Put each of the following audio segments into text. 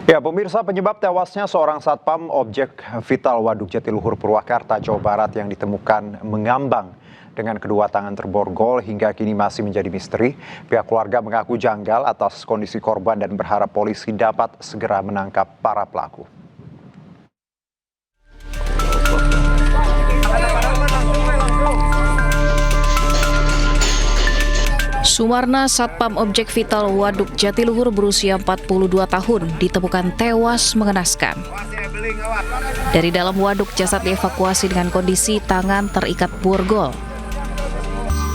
Ya, pemirsa, penyebab tewasnya seorang satpam objek vital Waduk Jatiluhur Purwakarta, Jawa Barat yang ditemukan mengambang dengan kedua tangan terborgol hingga kini masih menjadi misteri. Pihak keluarga mengaku janggal atas kondisi korban dan berharap polisi dapat segera menangkap para pelaku. Sumarna, satpam objek vital Waduk Jatiluhur berusia 42 tahun, ditemukan tewas mengenaskan. Dari dalam waduk, jasad dievakuasi dengan kondisi tangan terikat borgol.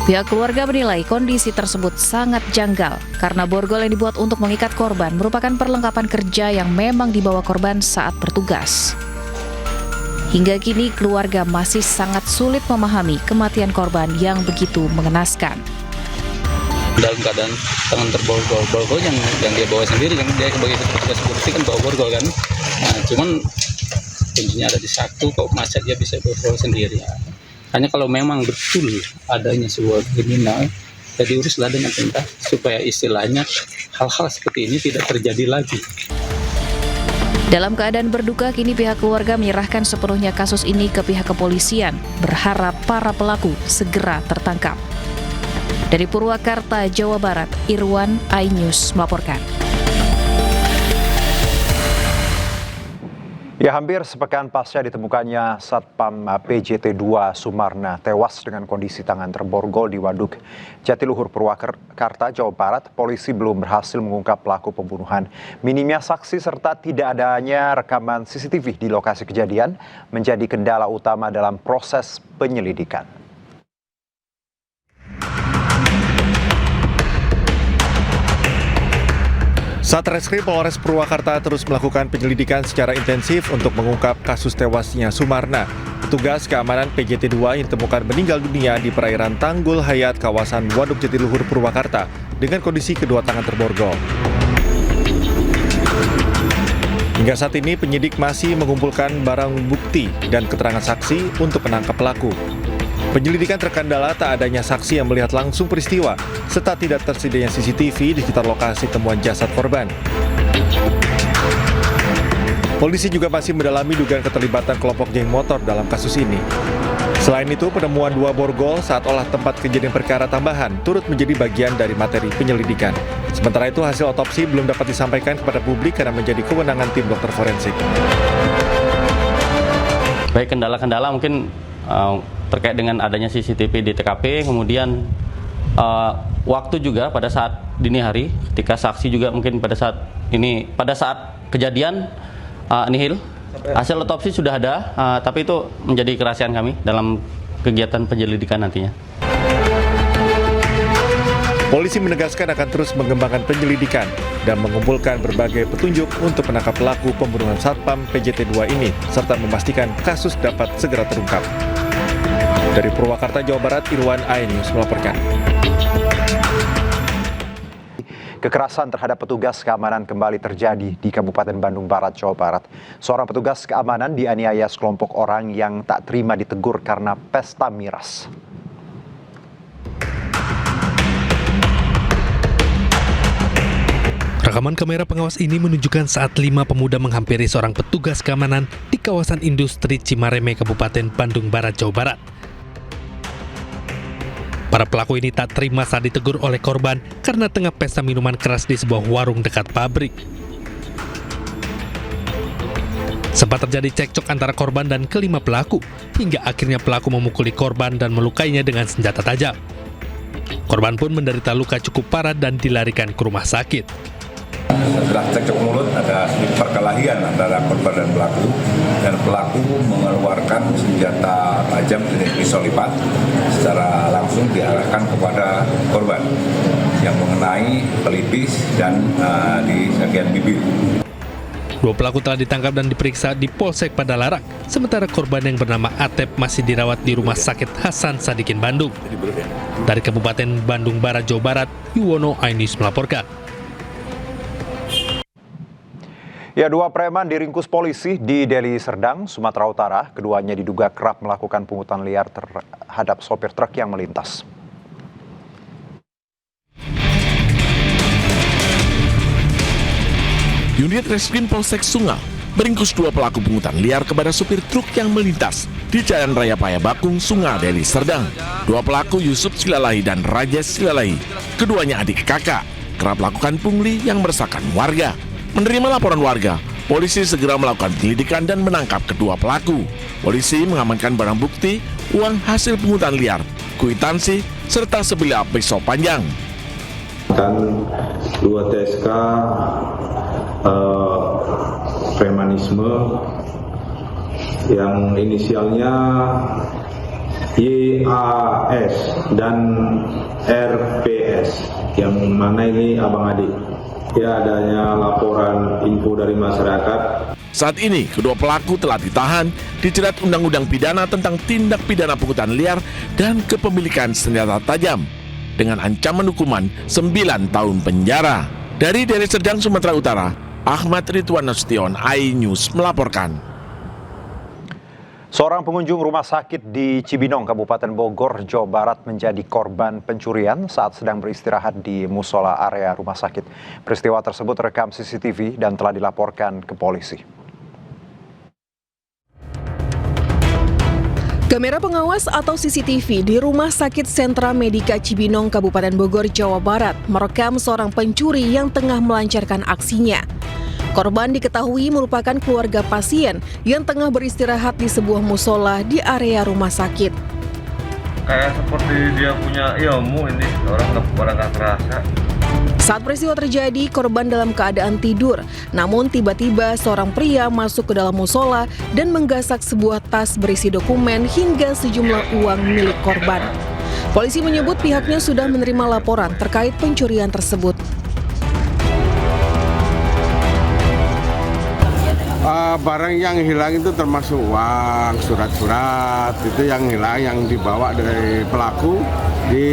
Pihak keluarga menilai kondisi tersebut sangat janggal karena borgol yang dibuat untuk mengikat korban merupakan perlengkapan kerja yang memang dibawa korban saat bertugas. Hingga kini keluarga masih sangat sulit memahami kematian korban yang begitu mengenaskan. Dalam keadaan tangan terborgol yang dia bawa sendiri, yang dia sebagai petugas security kan bawa borgol kan. Nah, cuman kuncinya ada di satu, kok masa dia bisa borgol sendiri. Hanya kalau memang betul adanya sebuah kriminal, ya diuruslah dengan tuntas supaya istilahnya hal-hal seperti ini tidak terjadi lagi. Dalam keadaan berduka, kini pihak keluarga menyerahkan sepenuhnya kasus ini ke pihak kepolisian, berharap para pelaku segera tertangkap. Dari Purwakarta, Jawa Barat, Irwan, iNews melaporkan. Ya, hampir sepekan pasca ditemukannya Satpam PJT 2 Sumarna tewas dengan kondisi tangan terborgol di Waduk Jatiluhur Purwakarta, Jawa Barat, polisi belum berhasil mengungkap pelaku pembunuhan. Minimnya saksi serta tidak adanya rekaman CCTV di lokasi kejadian menjadi kendala utama dalam proses penyelidikan. Satreskrim Polres Purwakarta terus melakukan penyelidikan secara intensif untuk mengungkap kasus tewasnya Sumarna, petugas keamanan PJT 2 yang ditemukan meninggal dunia di perairan Tanggul Hayat, kawasan Waduk Jatiluhur Purwakarta, dengan kondisi kedua tangan terborgol. Hingga saat ini penyidik masih mengumpulkan barang bukti dan keterangan saksi untuk menangkap pelaku. Penyelidikan terkendala tak adanya saksi yang melihat langsung peristiwa, serta tidak tersedianya CCTV di sekitar lokasi temuan jasad korban. Polisi juga masih mendalami dugaan keterlibatan kelompok geng motor dalam kasus ini. Selain itu, penemuan 2 borgol saat olah tempat kejadian perkara tambahan turut menjadi bagian dari materi penyelidikan. Sementara itu, hasil otopsi belum dapat disampaikan kepada publik karena menjadi kewenangan tim dokter forensik. Baik, kendala-kendala mungkin terkait dengan adanya CCTV di TKP, kemudian waktu juga pada saat dini hari, ketika saksi juga mungkin pada saat kejadian nihil. Hasil otopsi sudah ada, tapi itu menjadi kerahasiaan kami dalam kegiatan penyelidikan nantinya. Polisi menegaskan akan terus mengembangkan penyelidikan dan mengumpulkan berbagai petunjuk untuk menangkap pelaku pembunuhan Satpam PJT 2 ini, serta memastikan kasus dapat segera terungkap. Dari Purwakarta, Jawa Barat, Irwan, iNews melaporkan. Kekerasan terhadap petugas keamanan kembali terjadi di Kabupaten Bandung Barat, Jawa Barat. Seorang petugas keamanan dianiaya sekelompok orang yang tak terima ditegur karena pesta miras. Rekaman kamera pengawas ini menunjukkan saat 5 pemuda menghampiri seorang petugas keamanan di kawasan industri Cimareme, Kabupaten Bandung Barat, Jawa Barat. Para pelaku ini tak terima saat ditegur oleh korban karena tengah pesta minuman keras di sebuah warung dekat pabrik. Sempat terjadi cekcok antara korban dan kelima pelaku, hingga akhirnya pelaku memukuli korban dan melukainya dengan senjata tajam. Korban pun menderita luka cukup parah dan dilarikan ke rumah sakit. Setelah cekcok mulut, ada perkelahian antara korban dan pelaku mengeluarkan senjata tajam jenis pisau lipat secara langsung diarahkan kepada korban yang mengenai pelipis dan di bagian bibir. 2 pelaku telah ditangkap dan diperiksa di Polsek Padalarang, sementara korban yang bernama Atep masih dirawat di Rumah Sakit Hasan Sadikin Bandung. Dari Kabupaten Bandung Barat, Jawa Barat, Yuwono, iNews melaporkan. Ya, 2 preman diringkus polisi di Deli Serdang, Sumatera Utara. Keduanya diduga kerap melakukan pungutan liar terhadap sopir truk yang melintas. Unit Reskrim Polsek Sungal meringkus 2 pelaku pungutan liar kepada supir truk yang melintas di Jalan Raya Payabakung, Sungal, Deli Serdang. 2 pelaku Yusuf Silalahi dan Raja Silalahi, keduanya adik kakak, kerap melakukan pungli yang meresahkan warga. Menerima laporan warga, polisi segera melakukan penyelidikan dan menangkap kedua pelaku. Polisi mengamankan barang bukti, uang hasil pungutan liar, kwitansi, serta sebilah pisau panjang. Dan 2 TSK premanisme yang inisialnya YAS dan RPS, yang mana ini abang adik. Ya, adanya laporan info dari masyarakat. Saat ini, kedua pelaku telah ditahan, dijerat Undang-Undang Pidana tentang tindak pidana pungutan liar dan kepemilikan senjata tajam dengan ancaman hukuman 9 tahun penjara. Dari Deli Serdang, Sumatera Utara, Ahmad Ridwan Nasution, iNews melaporkan. Seorang pengunjung rumah sakit di Cibinong, Kabupaten Bogor, Jawa Barat menjadi korban pencurian saat sedang beristirahat di musola area rumah sakit. Peristiwa tersebut rekam CCTV dan telah dilaporkan ke polisi. Kamera pengawas atau CCTV di Rumah Sakit Sentra Medika Cibinong, Kabupaten Bogor, Jawa Barat merekam seorang pencuri yang tengah melancarkan aksinya. Korban diketahui merupakan keluarga pasien yang tengah beristirahat di sebuah musola di area rumah sakit. Kayak seperti dia punya ilmu, ini orang nggak terasa. Saat peristiwa terjadi, korban dalam keadaan tidur. Namun tiba-tiba seorang pria masuk ke dalam musola dan menggasak sebuah tas berisi dokumen hingga sejumlah uang milik korban. Polisi menyebut pihaknya sudah menerima laporan terkait pencurian tersebut. Barang yang hilang itu termasuk uang, surat-surat, itu yang hilang, yang dibawa dari pelaku di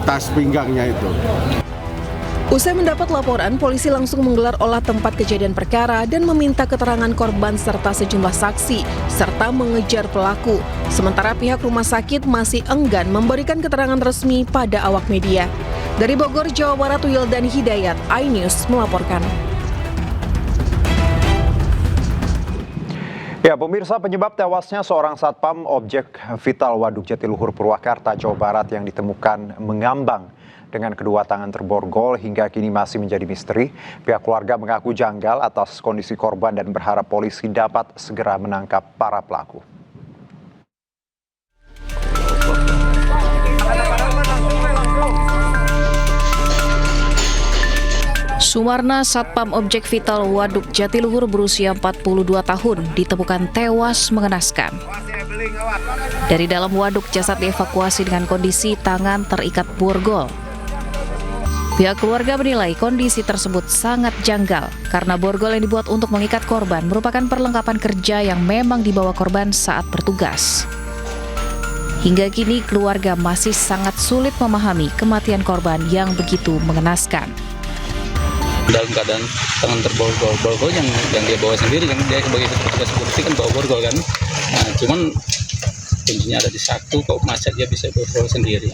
tas pinggangnya itu. Usai mendapat laporan, polisi langsung menggelar olah tempat kejadian perkara dan meminta keterangan korban serta sejumlah saksi, serta mengejar pelaku. Sementara pihak rumah sakit masih enggan memberikan keterangan resmi pada awak media. Dari Bogor, Jawa Barat, Wildan Hidayat, iNews melaporkan. Ya, pemirsa, penyebab tewasnya seorang satpam objek vital Waduk Jatiluhur, Purwakarta, Jawa Barat yang ditemukan mengambang dengan kedua tangan terborgol hingga kini masih menjadi misteri. Pihak keluarga mengaku janggal atas kondisi korban dan berharap polisi dapat segera menangkap para pelaku. Sumarna, satpam objek vital Waduk Jatiluhur berusia 42 tahun, ditemukan tewas mengenaskan. Dari dalam waduk, jasad dievakuasi dengan kondisi tangan terikat borgol. Pihak keluarga menilai kondisi tersebut sangat janggal karena borgol yang dibuat untuk mengikat korban merupakan perlengkapan kerja yang memang dibawa korban saat bertugas. Hingga kini keluarga masih sangat sulit memahami kematian korban yang begitu mengenaskan. Dalam keadaan tangan terborgol, borgol yang dia bawa sendiri, yang dia sebagai petugas security kan bawa borgol kan. Nah, cuman kuncinya ada di satu, kok masa dia bisa borgol sendiri.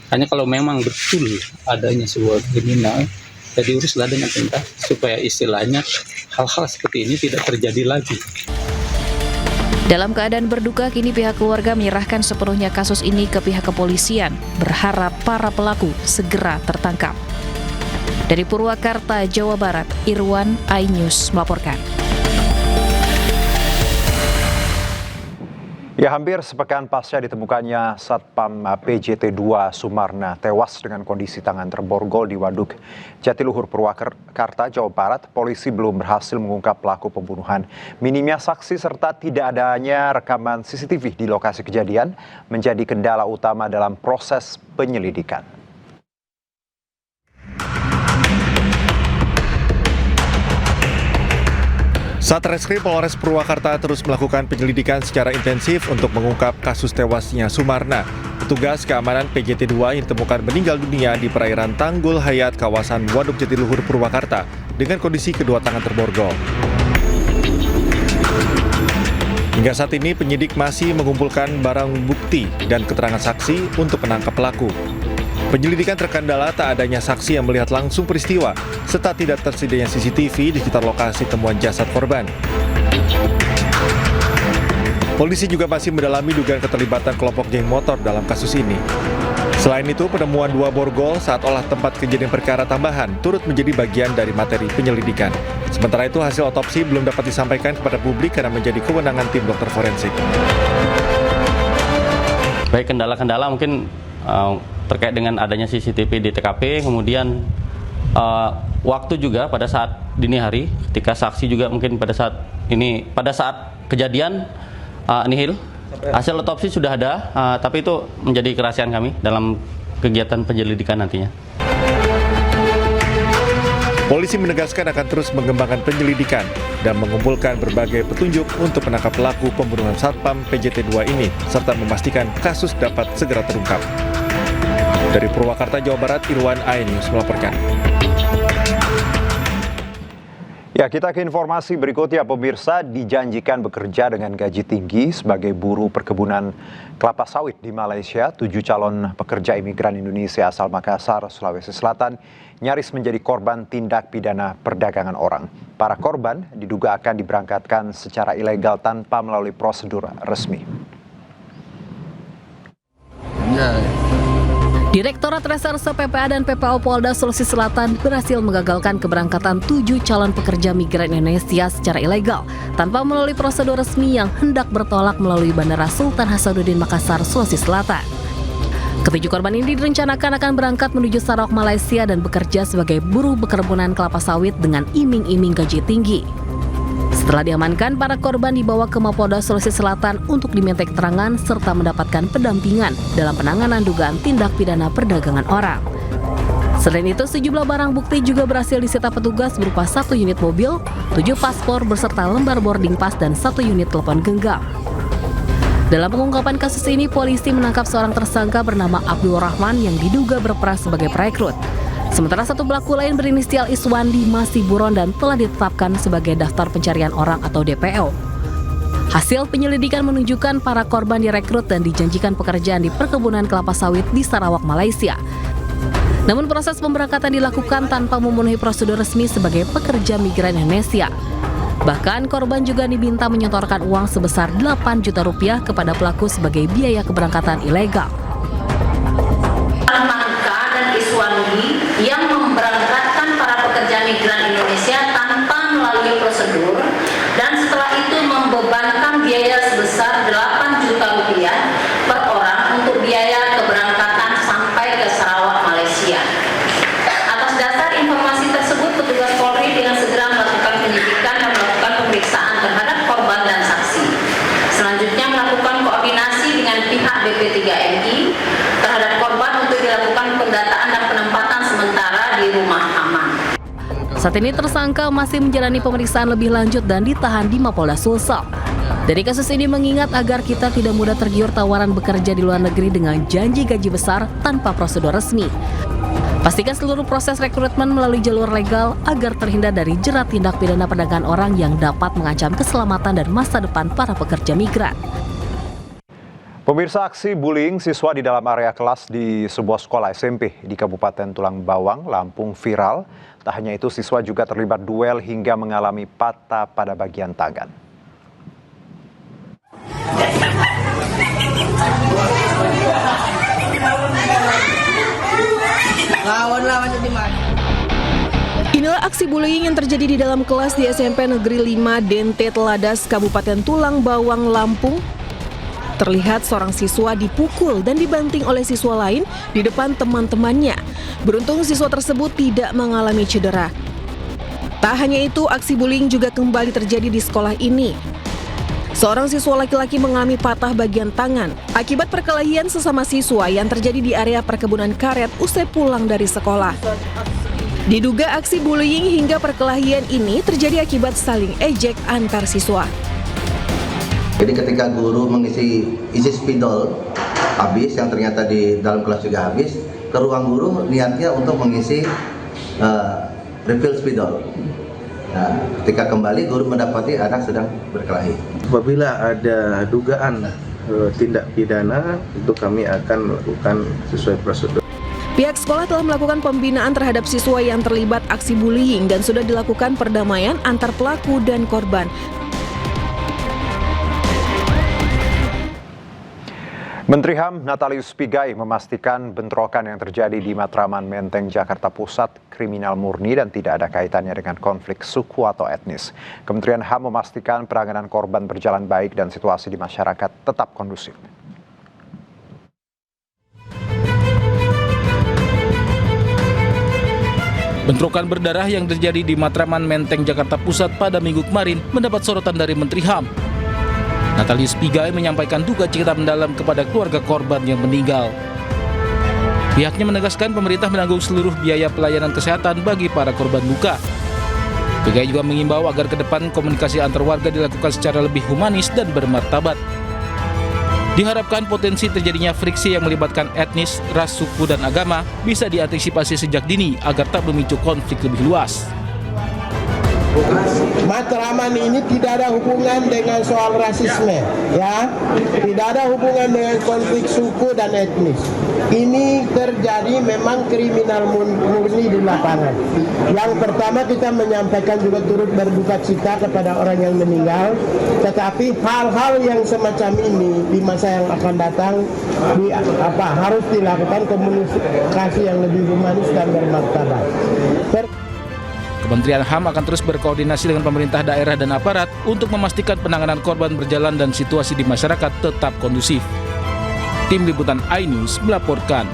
Hanya kalau memang betul adanya sebuah kriminal, ya diuruslah dengan tuntas supaya istilahnya hal-hal seperti ini tidak terjadi lagi. Dalam keadaan berduka, kini pihak keluarga menyerahkan sepenuhnya kasus ini ke pihak kepolisian, berharap para pelaku segera tertangkap. Dari Purwakarta, Jawa Barat, Irwan, iNews melaporkan. Ya, hampir sepekan pasca ditemukannya Satpam PJT 2 Sumarna tewas dengan kondisi tangan terborgol di Waduk Jatiluhur, Purwakarta, Jawa Barat, polisi belum berhasil mengungkap pelaku pembunuhan. Minimnya saksi serta tidak adanya rekaman CCTV di lokasi kejadian menjadi kendala utama dalam proses penyelidikan. Satreskrim Polres Purwakarta terus melakukan penyelidikan secara intensif untuk mengungkap kasus tewasnya Sumarna, petugas keamanan PJT 2 yang ditemukan meninggal dunia di perairan Tanggul Hayat, kawasan Waduk Jatiluhur, Purwakarta, dengan kondisi kedua tangan terborgol. Hingga saat ini penyidik masih mengumpulkan barang bukti dan keterangan saksi untuk menangkap pelaku. Penyelidikan terkendala tak adanya saksi yang melihat langsung peristiwa, serta tidak tersedianya CCTV di sekitar lokasi temuan jasad korban. Polisi juga masih mendalami dugaan keterlibatan kelompok geng motor dalam kasus ini. Selain itu, penemuan 2 borgol saat olah tempat kejadian perkara tambahan turut menjadi bagian dari materi penyelidikan. Sementara itu, hasil otopsi belum dapat disampaikan kepada publik karena menjadi kewenangan tim dokter forensik. Baik, kendala-kendala mungkin terkait dengan adanya CCTV di TKP, kemudian waktu juga pada saat dini hari, ketika saksi juga mungkin pada saat kejadian nihil. Hasil otopsi sudah ada, tapi itu menjadi kerahasiaan kami dalam kegiatan penyelidikan nantinya. Polisi menegaskan akan terus mengembangkan penyelidikan dan mengumpulkan berbagai petunjuk untuk menangkap pelaku pembunuhan Satpam PJT2 ini, serta memastikan kasus dapat segera terungkap. Dari Purwakarta, Jawa Barat, Irwan, iNews melaporkan. Ya, kita ke informasi berikutnya. Pemirsa, dijanjikan bekerja dengan gaji tinggi sebagai buruh perkebunan kelapa sawit di Malaysia. 7 calon pekerja imigran Indonesia asal Makassar, Sulawesi Selatan nyaris menjadi korban tindak pidana perdagangan orang. Para korban diduga akan diberangkatkan secara ilegal tanpa melalui prosedur resmi. Direktorat Reserse PPA dan PPO Polda Sulawesi Selatan berhasil menggagalkan keberangkatan 7 calon pekerja migran Indonesia secara ilegal tanpa melalui prosedur resmi yang hendak bertolak melalui Bandara Sultan Hasanuddin Makassar, Sulawesi Selatan. Ketujuh korban ini direncanakan akan berangkat menuju Sarawak, Malaysia dan bekerja sebagai buruh perkebunan kelapa sawit dengan iming-iming gaji tinggi. Setelah diamankan, para korban dibawa ke Mapolda Sulawesi Selatan untuk dimintai keterangan serta mendapatkan pendampingan dalam penanganan dugaan tindak pidana perdagangan orang. Selain itu, sejumlah barang bukti juga berhasil disita petugas berupa 1 unit mobil, 7 paspor beserta lembar boarding pass dan 1 unit telepon genggam. Dalam pengungkapan kasus ini, polisi menangkap seorang tersangka bernama Abdul Rahman yang diduga berperan sebagai perekrut. Sementara 1 pelaku lain berinisial Iswandi masih buron dan telah ditetapkan sebagai daftar pencarian orang atau DPO. Hasil penyelidikan menunjukkan para korban direkrut dan dijanjikan pekerjaan di perkebunan kelapa sawit di Sarawak, Malaysia. Namun proses pemberangkatan dilakukan tanpa memenuhi prosedur resmi sebagai pekerja migran Indonesia. Bahkan korban juga diminta menyetorkan uang sebesar 8 juta rupiah kepada pelaku sebagai biaya keberangkatan ilegal. Iswandi yang memberangkatkan para pekerja migran Indonesia tanpa melalui prosedur dan setelah itu membebankan biaya sebesar 8 juta rupiah per orang untuk biaya keberangkatan sampai ke Sarawak, Malaysia. Atas dasar informasi tersebut, petugas Polri dengan segera melakukan penyidikan dan melakukan pemeriksaan terhadap korban dan saksi. Selanjutnya melakukan koordinasi dengan pihak BP3MI terhadap korban untuk dilakukan pendataan dan penempatan sementara di rumah aman. Saat ini tersangka masih menjalani pemeriksaan lebih lanjut dan ditahan di Mapolda Sulsel. Dari kasus ini mengingat agar kita tidak mudah tergiur tawaran bekerja di luar negeri dengan janji gaji besar tanpa prosedur resmi. Pastikan seluruh proses rekrutmen melalui jalur legal agar terhindar dari jerat tindak pidana perdagangan orang yang dapat mengancam keselamatan dan masa depan para pekerja migran. Pemirsa, aksi bullying siswa di dalam area kelas di sebuah sekolah SMP di Kabupaten Tulang Bawang, Lampung viral. Tak hanya itu, siswa juga terlibat duel hingga mengalami patah pada bagian tangan. Inilah aksi bullying yang terjadi di dalam kelas di SMP Negeri 5 Dente Teladas, Kabupaten Tulang Bawang, Lampung. Terlihat seorang siswa dipukul dan dibanting oleh siswa lain di depan teman-temannya. Beruntung siswa tersebut tidak mengalami cedera. Tak hanya itu, aksi bullying juga kembali terjadi di sekolah ini. Seorang siswa laki-laki mengalami patah bagian tangan akibat perkelahian sesama siswa yang terjadi di area perkebunan karet usai pulang dari sekolah. Diduga aksi bullying hingga perkelahian ini terjadi akibat saling ejek antar siswa. Jadi ketika guru mengisi spidol habis, yang ternyata di dalam kelas juga habis, ke ruang guru niatnya untuk mengisi refill spidol. Nah, ketika kembali guru mendapati anak sedang berkelahi. Apabila ada dugaan tindak pidana, itu kami akan melakukan sesuai prosedur. Pihak sekolah telah melakukan pembinaan terhadap siswa yang terlibat aksi bullying dan sudah dilakukan perdamaian antar pelaku dan korban. Menteri HAM Natalius Pigai memastikan bentrokan yang terjadi di Matraman Menteng, Jakarta Pusat kriminal murni dan tidak ada kaitannya dengan konflik suku atau etnis. Kementerian HAM memastikan penanganan korban berjalan baik dan situasi di masyarakat tetap kondusif. Bentrokan berdarah yang terjadi di Matraman Menteng, Jakarta Pusat pada Minggu kemarin mendapat sorotan dari Menteri HAM. Natalius Pigai menyampaikan duka cita mendalam kepada keluarga korban yang meninggal. Pihaknya menegaskan pemerintah menanggung seluruh biaya pelayanan kesehatan bagi para korban luka. Pigai juga mengimbau agar ke depan komunikasi antar warga dilakukan secara lebih humanis dan bermartabat. Diharapkan potensi terjadinya friksi yang melibatkan etnis, ras, suku, dan agama bisa diantisipasi sejak dini agar tak memicu konflik lebih luas. Matraman ini tidak ada hubungan dengan soal rasisme, ya, tidak ada hubungan dengan konflik suku dan etnis. Ini terjadi memang kriminal murni di lapangan. Yang pertama kita menyampaikan juga turut berduka cita kepada orang yang meninggal, tetapi hal-hal yang semacam ini di masa yang akan datang harus dilakukan komunikasi yang lebih humanis dan bermartabat. Kementerian HAM akan terus berkoordinasi dengan pemerintah daerah dan aparat untuk memastikan penanganan korban berjalan dan situasi di masyarakat tetap kondusif. Tim Liputan iNews melaporkan.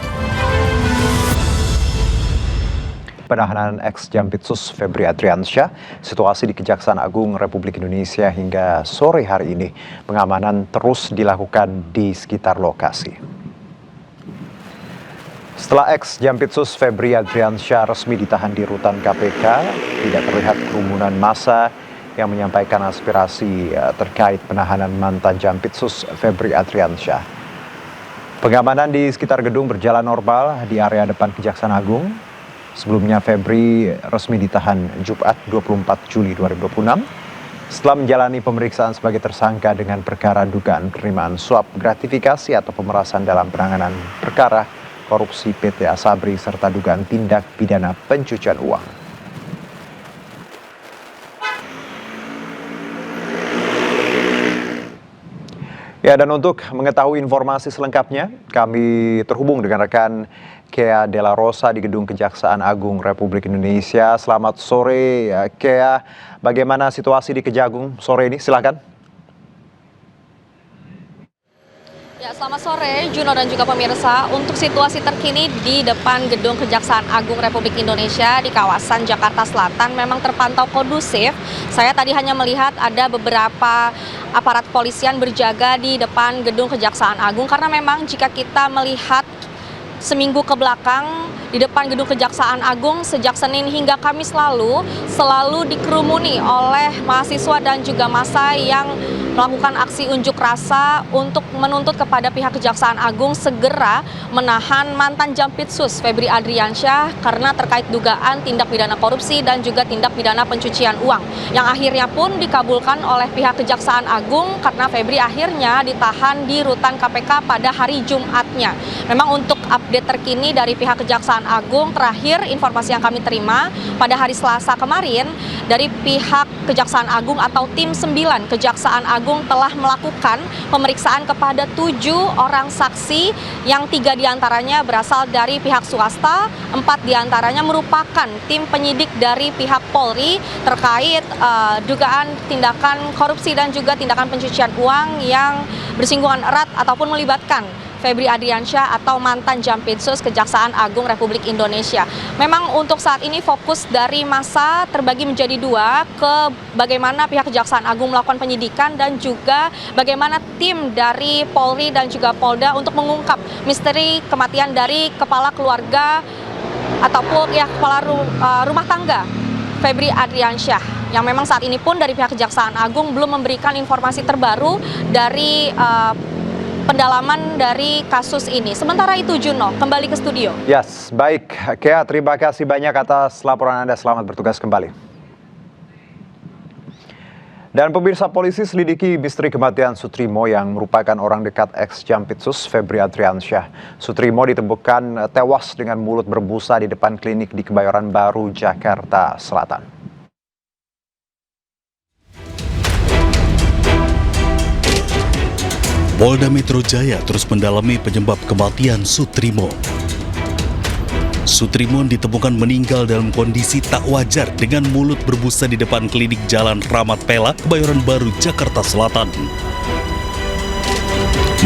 Penahanan ex-Jampitsus Febri Adriansyah, situasi di Kejaksaan Agung Republik Indonesia hingga sore hari ini, pengamanan terus dilakukan di sekitar lokasi. Setelah ex-Jampitsus Febri Adriansyah resmi ditahan di rutan KPK, tidak terlihat kerumunan massa yang menyampaikan aspirasi terkait penahanan mantan Jampitsus Febri Adriansyah. Pengamanan di sekitar gedung berjalan normal di area depan Kejaksaan Agung. Sebelumnya Febri resmi ditahan Jumat 24 Juli 2026 setelah menjalani pemeriksaan sebagai tersangka dengan perkara dugaan penerimaan suap gratifikasi atau pemerasan dalam penanganan perkara korupsi PT Asabri serta dugaan tindak pidana pencucian uang. Ya, dan untuk mengetahui informasi selengkapnya, kami terhubung dengan rekan Kea Della Rosa di Gedung Kejaksaan Agung Republik Indonesia. Selamat sore, Kea. Bagaimana situasi di Kejagung sore ini? Silakan. Ya, selamat sore Juno dan juga pemirsa. Untuk situasi terkini di depan Gedung Kejaksaan Agung Republik Indonesia di kawasan Jakarta Selatan memang terpantau kondusif. Saya tadi hanya melihat ada beberapa aparat polisian berjaga di depan Gedung Kejaksaan Agung karena memang jika kita melihat seminggu ke belakang di depan Gedung Kejaksaan Agung sejak Senin hingga Kamis lalu selalu dikerumuni oleh mahasiswa dan juga massa yang melakukan aksi unjuk rasa untuk menuntut kepada pihak Kejaksaan Agung segera menahan mantan Jampitsus Febri Adriansyah karena terkait dugaan tindak pidana korupsi dan juga tindak pidana pencucian uang yang akhirnya pun dikabulkan oleh pihak Kejaksaan Agung karena Febri akhirnya ditahan di rutan KPK pada hari Jumatnya. Memang untuk update terkini dari pihak Kejaksaan Agung, terakhir informasi yang kami terima pada hari Selasa kemarin dari pihak Kejaksaan Agung atau tim 9 Kejaksaan Agung telah melakukan pemeriksaan kepada 7 orang saksi yang 3 diantaranya berasal dari pihak swasta, 4 diantaranya merupakan tim penyidik dari pihak Polri terkait dugaan tindakan korupsi dan juga tindakan pencucian uang yang bersinggungan erat ataupun melibatkan Febri Adriansyah atau mantan Jampitsus Kejaksaan Agung Republik Indonesia. Memang untuk saat ini fokus dari massa terbagi menjadi 2 ke bagaimana pihak Kejaksaan Agung melakukan penyidikan dan juga bagaimana tim dari Polri dan juga Polda untuk mengungkap misteri kematian dari kepala keluarga ataupun ya kepala rumah tangga Febri Adriansyah. Yang memang saat ini pun dari pihak Kejaksaan Agung belum memberikan informasi terbaru dari pendalaman dari kasus ini. Sementara itu Juno, kembali ke studio. Yes, baik. Kea, terima kasih banyak atas laporan Anda. Selamat bertugas kembali. Dan pemirsa, polisi selidiki misteri kematian Sutrimo yang merupakan orang dekat ex-Jampitsus Febri Adriansyah. Sutrimo ditemukan tewas dengan mulut berbusa di depan klinik di Kebayoran Baru, Jakarta Selatan. Polda Metro Jaya terus mendalami penyebab kematian Sutrimo. Sutrimo ditemukan meninggal dalam kondisi tak wajar dengan mulut berbusa di depan klinik Jalan Ramat Pela, Kebayoran Baru, Jakarta Selatan.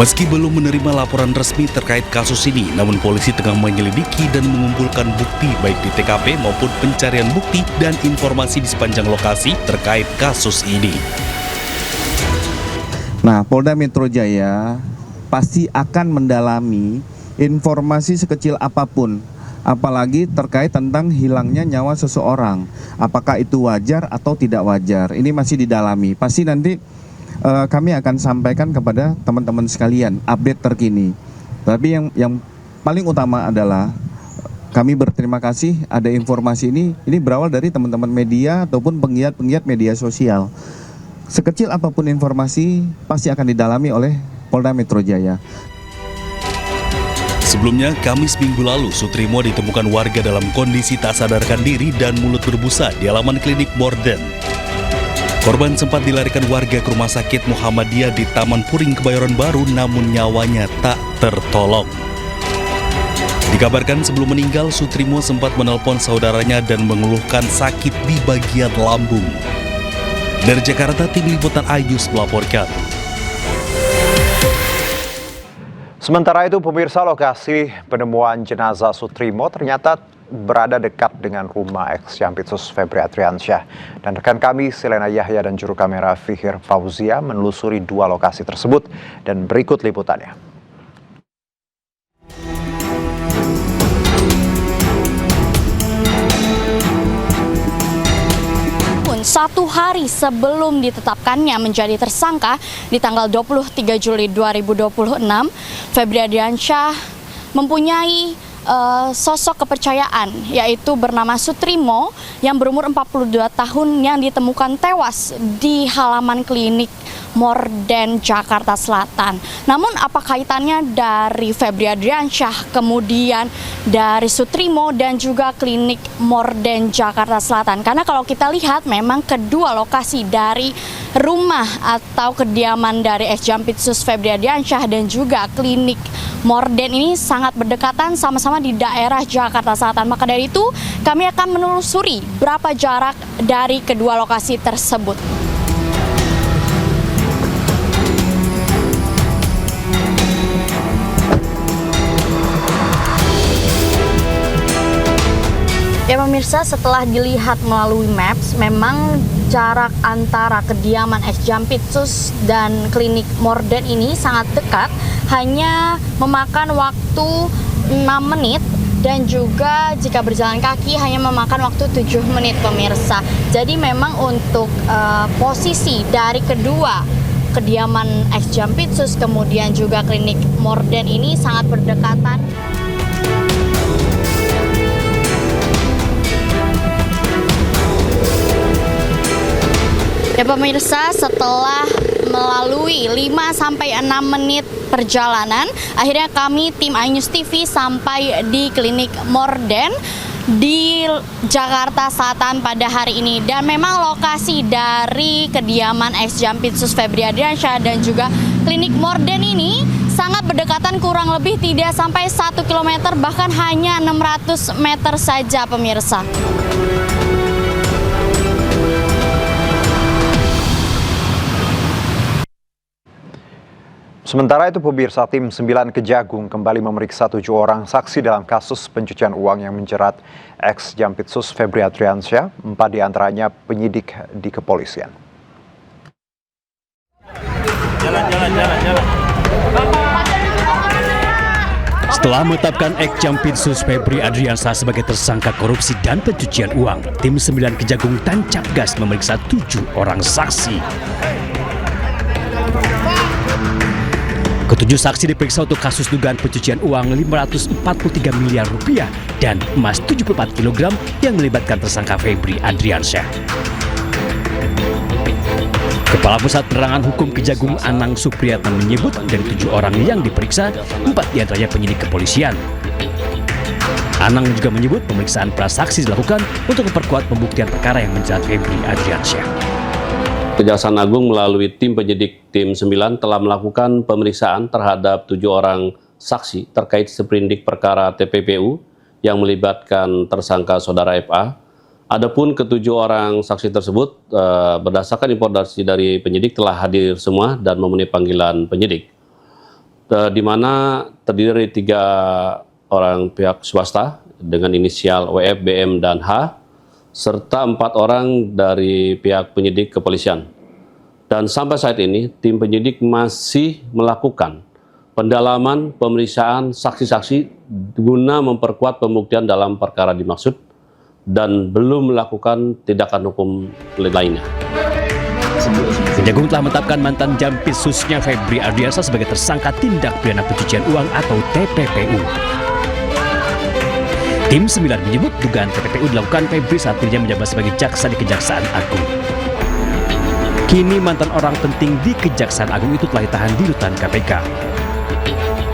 Meski belum menerima laporan resmi terkait kasus ini, namun polisi tengah menyelidiki dan mengumpulkan bukti baik di TKP maupun pencarian bukti dan informasi di sepanjang lokasi terkait kasus ini. Nah, Polda Metro Jaya pasti akan mendalami informasi sekecil apapun, apalagi terkait tentang hilangnya nyawa seseorang. Apakah itu wajar atau tidak wajar? Ini masih didalami. Pasti nanti kami akan sampaikan kepada teman-teman sekalian update terkini. Tapi yang paling utama adalah kami berterima kasih ada informasi ini berawal dari teman-teman media ataupun penggiat-penggiat media sosial. Sekecil apapun informasi pasti akan didalami oleh Polda Metro Jaya. Sebelumnya, Kamis minggu lalu, Sutrimo ditemukan warga dalam kondisi tak sadarkan diri dan mulut berbusa di halaman klinik Morden. Korban sempat dilarikan warga ke Rumah Sakit Muhammadiyah di Taman Puring, Kebayoran Baru, namun nyawanya tak tertolong. Dikabarkan sebelum meninggal, Sutrimo sempat menelpon saudaranya dan mengeluhkan sakit di bagian lambung. Dari Jakarta, tim liputan Ayus melaporkan. Sementara itu, pemirsa, lokasi penemuan jenazah Sutrimo ternyata berada dekat dengan rumah ex-Jampitsus Febri Adriansyah. Dan rekan kami, Selena Yahya dan juru kamera Fihir Fauzia menelusuri dua lokasi tersebut dan berikut liputannya. Satu hari sebelum ditetapkannya menjadi tersangka di tanggal 23 Juli 2026, Febri Adriansyah mempunyai sosok kepercayaan, yaitu bernama Sutrimo yang berumur 42 tahun yang ditemukan tewas di halaman klinik Morden, Jakarta Selatan. Namun apa kaitannya dari Febri Adriansyah, kemudian dari Sutrimo dan juga klinik Morden, Jakarta Selatan? Karena kalau kita lihat memang kedua lokasi dari rumah atau kediaman dari ex-Jampitsus Febri Adriansyah dan juga klinik Morden ini sangat berdekatan, sama-sama di daerah Jakarta Selatan. Maka dari itu kami akan menelusuri berapa jarak dari kedua lokasi tersebut. Ya pemirsa, setelah dilihat melalui Maps, memang jarak antara kediaman ex-Jampitsus dan klinik Morden ini sangat dekat, hanya memakan waktu 6 menit dan juga jika berjalan kaki hanya memakan waktu 7 menit pemirsa. Jadi memang untuk posisi dari kedua kediaman ex-Jampitsus kemudian juga klinik Morden ini sangat berdekatan. Ya pemirsa, setelah melalui 5-6 menit perjalanan, akhirnya kami tim iNews TV sampai di klinik Morden di Jakarta Selatan pada hari ini. Dan memang lokasi dari kediaman ex-Jampitsus Febri Adriansyah dan juga klinik Morden ini sangat berdekatan, kurang lebih tidak sampai 1 km, bahkan hanya 600 meter saja pemirsa. Sementara itu, pemirsa, tim 9 Kejagung kembali memeriksa 7 orang saksi dalam kasus pencucian uang yang menjerat ex-Jampitsus Febri Adriansyah, 4 diantaranya penyidik di kepolisian. Jalan. Setelah menetapkan ex-Jampitsus Febri Adriansyah sebagai tersangka korupsi dan pencucian uang, tim 9 Kejagung tancap gas memeriksa 7 orang saksi. Ketujuh saksi diperiksa untuk kasus dugaan pencucian uang 543 miliar rupiah dan emas 74 kg yang melibatkan tersangka Febri Adriansyah. Kepala Pusat Penerangan Hukum Kejagung Anang Supriyatna menyebut dari 7 orang yang diperiksa, 4 diantaranya penyidik kepolisian. Anang juga menyebut pemeriksaan prasaksi dilakukan untuk memperkuat pembuktian perkara yang menjerat Febri Adriansyah. Kejaksaan Agung melalui tim penyidik tim 9 telah melakukan pemeriksaan terhadap 7 orang saksi terkait seprindik perkara TPPU yang melibatkan tersangka saudara FA. Adapun ke-7 orang saksi tersebut berdasarkan informasi dari penyidik telah hadir semua dan memenuhi panggilan penyidik, di mana terdiri dari 3 orang pihak swasta dengan inisial WF, BM, dan H, serta 4 orang dari pihak penyidik kepolisian. Dan sampai saat ini, tim penyidik masih melakukan pendalaman pemeriksaan saksi-saksi guna memperkuat pembuktian dalam perkara dimaksud dan belum melakukan tindakan hukum lainnya. Kejagung telah menetapkan mantan Jampitsusnya Febri Adriansyah sebagai tersangka tindak pidana pencucian uang atau TPPU. Tim 9 menyebut dugaan TPPU dilakukan Febri saat dirinya menjabat sebagai jaksa di Kejaksaan Agung. Kini mantan orang penting di Kejaksaan Agung itu telah ditahan di rutan KPK.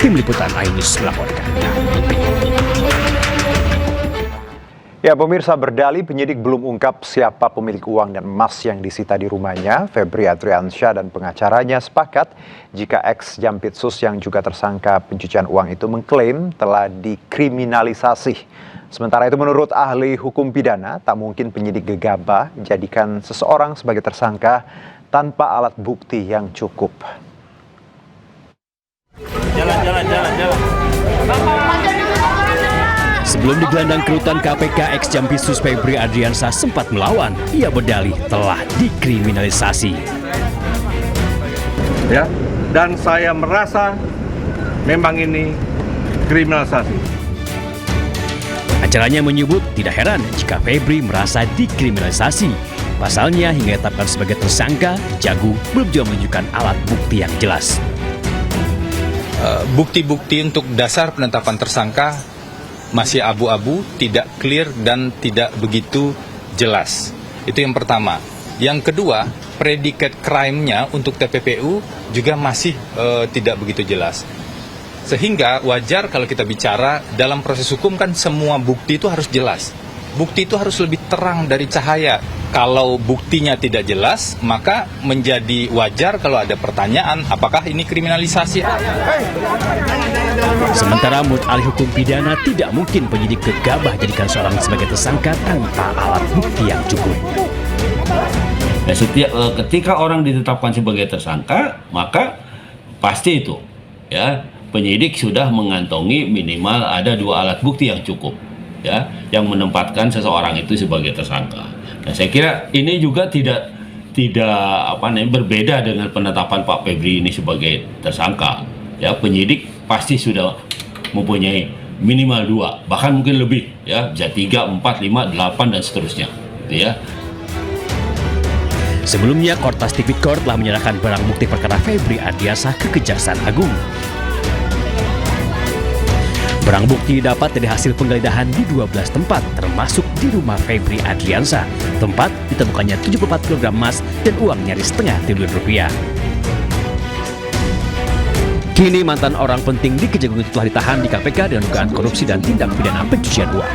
Tim Liputan iNews melaporkan. Ya, pemirsa, berdalih penyidik belum ungkap siapa pemilik uang dan emas yang disita di rumahnya. Febri Adriansyah dan pengacaranya sepakat jika ex-Jampitsus yang juga tersangka pencucian uang itu mengklaim telah dikriminalisasi. Sementara itu menurut ahli hukum pidana, tak mungkin penyidik gegabah jadikan seseorang sebagai tersangka tanpa alat bukti yang cukup. Jalan. Sebelum digelandang ke rutan KPK, ex-Jampitsus Febri Adriansyah sempat melawan. Ia berdalih telah dikriminalisasi. Ya, dan saya merasa memang ini kriminalisasi. Acaranya menyebut tidak heran jika Febri merasa dikriminalisasi. Pasalnya hingga ditetapkan sebagai tersangka, Jagung belum juga menunjukkan alat bukti yang jelas. Bukti-bukti untuk dasar penetapan tersangka masih abu-abu, tidak clear dan tidak begitu jelas. Itu yang pertama. Yang kedua, predicate crime-nya untuk TPPU juga masih tidak begitu jelas. Sehingga wajar kalau kita bicara dalam proses hukum kan semua bukti itu harus jelas. Bukti itu harus lebih terang dari cahaya. Kalau buktinya tidak jelas, maka menjadi wajar kalau ada pertanyaan apakah ini kriminalisasi. Sementara menurut ahli hukum pidana tidak mungkin penyidik gegabah jadikan seorang sebagai tersangka tanpa alat bukti yang cukup. Nah, ketika orang ditetapkan sebagai tersangka, maka pasti itu ya penyidik sudah mengantongi minimal ada 2 alat bukti yang cukup ya yang menempatkan seseorang itu sebagai tersangka. Nah, saya kira ini juga tidak berbeda dengan penetapan Pak Febri ini sebagai tersangka. Ya, penyidik pasti sudah mempunyai minimal 2, bahkan mungkin lebih ya, bisa 3, 4, 5, 8 dan seterusnya. Gitu ya. Sebelumnya, Kortas Tipikor telah menyerahkan barang bukti perkara Febri Adriansyah ke Kejaksaan Agung. Barang bukti dapat dari hasil penggeledahan di 12 tempat, termasuk di rumah Febri Adriansyah. Tempat ditemukannya 74 kg emas dan uang nyaris setengah triliun rupiah. Kini mantan orang penting di Kejagung itu telah ditahan di KPK dengan dugaan korupsi dan tindak pidana pencucian uang.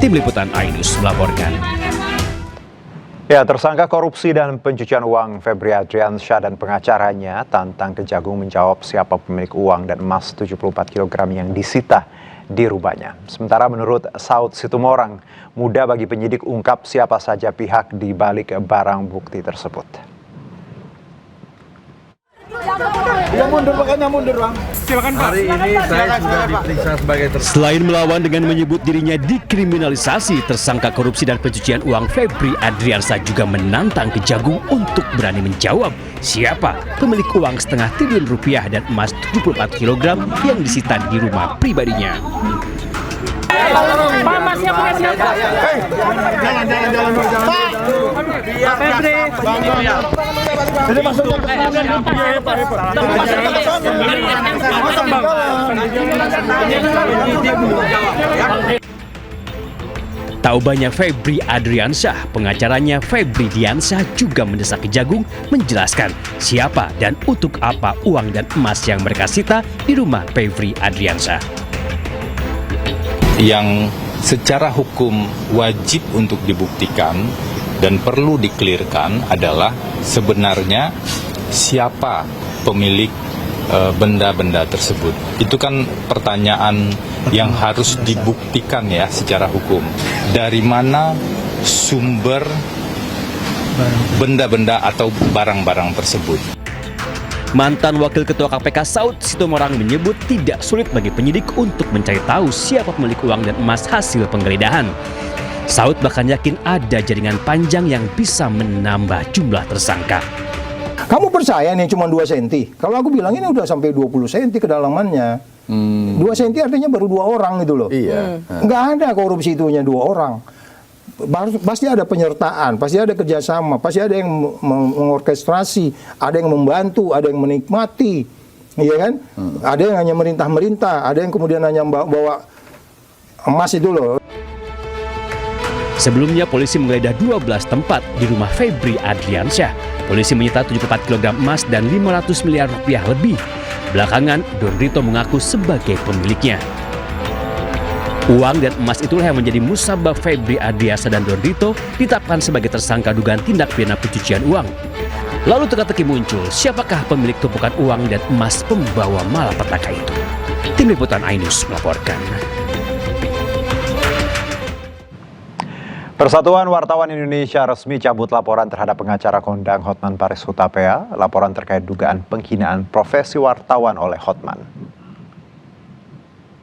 Tim Liputan iNews melaporkan. Ya, tersangka korupsi dan pencucian uang Febri Adriansyah dan pengacaranya tantang Kejagung menjawab siapa pemilik uang dan emas 74 kg yang disita di rumahnya. Sementara menurut Saud Situmorang, mudah bagi penyidik ungkap siapa saja pihak di balik barang bukti tersebut. Ya mundur, makanya mundur, Bang. Silakan, Pak. Hari ini saya sudah diperiksa sebagai tersangka. Selain melawan dengan menyebut dirinya dikriminalisasi, tersangka korupsi dan pencucian uang Febri Adriansyah juga menantang Kejagung untuk berani menjawab siapa pemilik uang setengah triliun rupiah dan emas 74 kg yang disita di rumah pribadinya. Pak, masnya punya siapa? Jalan. Pak Febri. Jadi maksudnya Tak ubahnya Febri Adriansyah, pengacaranya Febri Diansyah juga mendesak Kejagung menjelaskan siapa dan untuk apa uang dan emas yang mereka sita di rumah Febri Adriansyah. Yang secara hukum wajib untuk dibuktikan dan perlu dikelirkan adalah sebenarnya siapa pemilik benda-benda tersebut. Itu kan pertanyaan yang harus dibuktikan ya secara hukum. Dari mana sumber benda-benda atau barang-barang tersebut. Mantan Wakil Ketua KPK Saud Sitomorang menyebut tidak sulit bagi penyidik untuk mencari tahu siapa pemilik uang dan emas hasil penggeledahan. Saud bahkan yakin ada jaringan panjang yang bisa menambah jumlah tersangka. Kamu percaya nih cuma 2 cm? Kalau aku bilang ini udah sampai 20 cm kedalamannya. 2 cm artinya baru 2 orang gitu loh. Iya. Nggak ada korupsi itunya 2 orang. Pasti ada penyertaan, pasti ada kerjasama, pasti ada yang mengorkestrasi, ada yang membantu, ada yang menikmati, iya kan? Ada yang hanya merintah-merintah, ada yang kemudian hanya bawa emas itu loh. Sebelumnya polisi menggeledah 12 tempat di rumah Febri Adriansyah. Polisi menyita 74 kg emas dan 500 miliar rupiah lebih. Belakangan, Dondrito mengaku sebagai pemiliknya. Uang dan emas itulah yang menjadi musabab Febri Adriansyah dan Dondrito ditetapkan sebagai tersangka dugaan tindak pidana pencucian uang. Lalu teka-teki muncul, siapakah pemilik tumpukan uang dan emas pembawa malapetaka itu? Tim Liputan iNews melaporkan. Persatuan Wartawan Indonesia resmi cabut laporan terhadap pengacara kondang Hotman Paris Hutapea, laporan terkait dugaan penghinaan profesi wartawan oleh Hotman.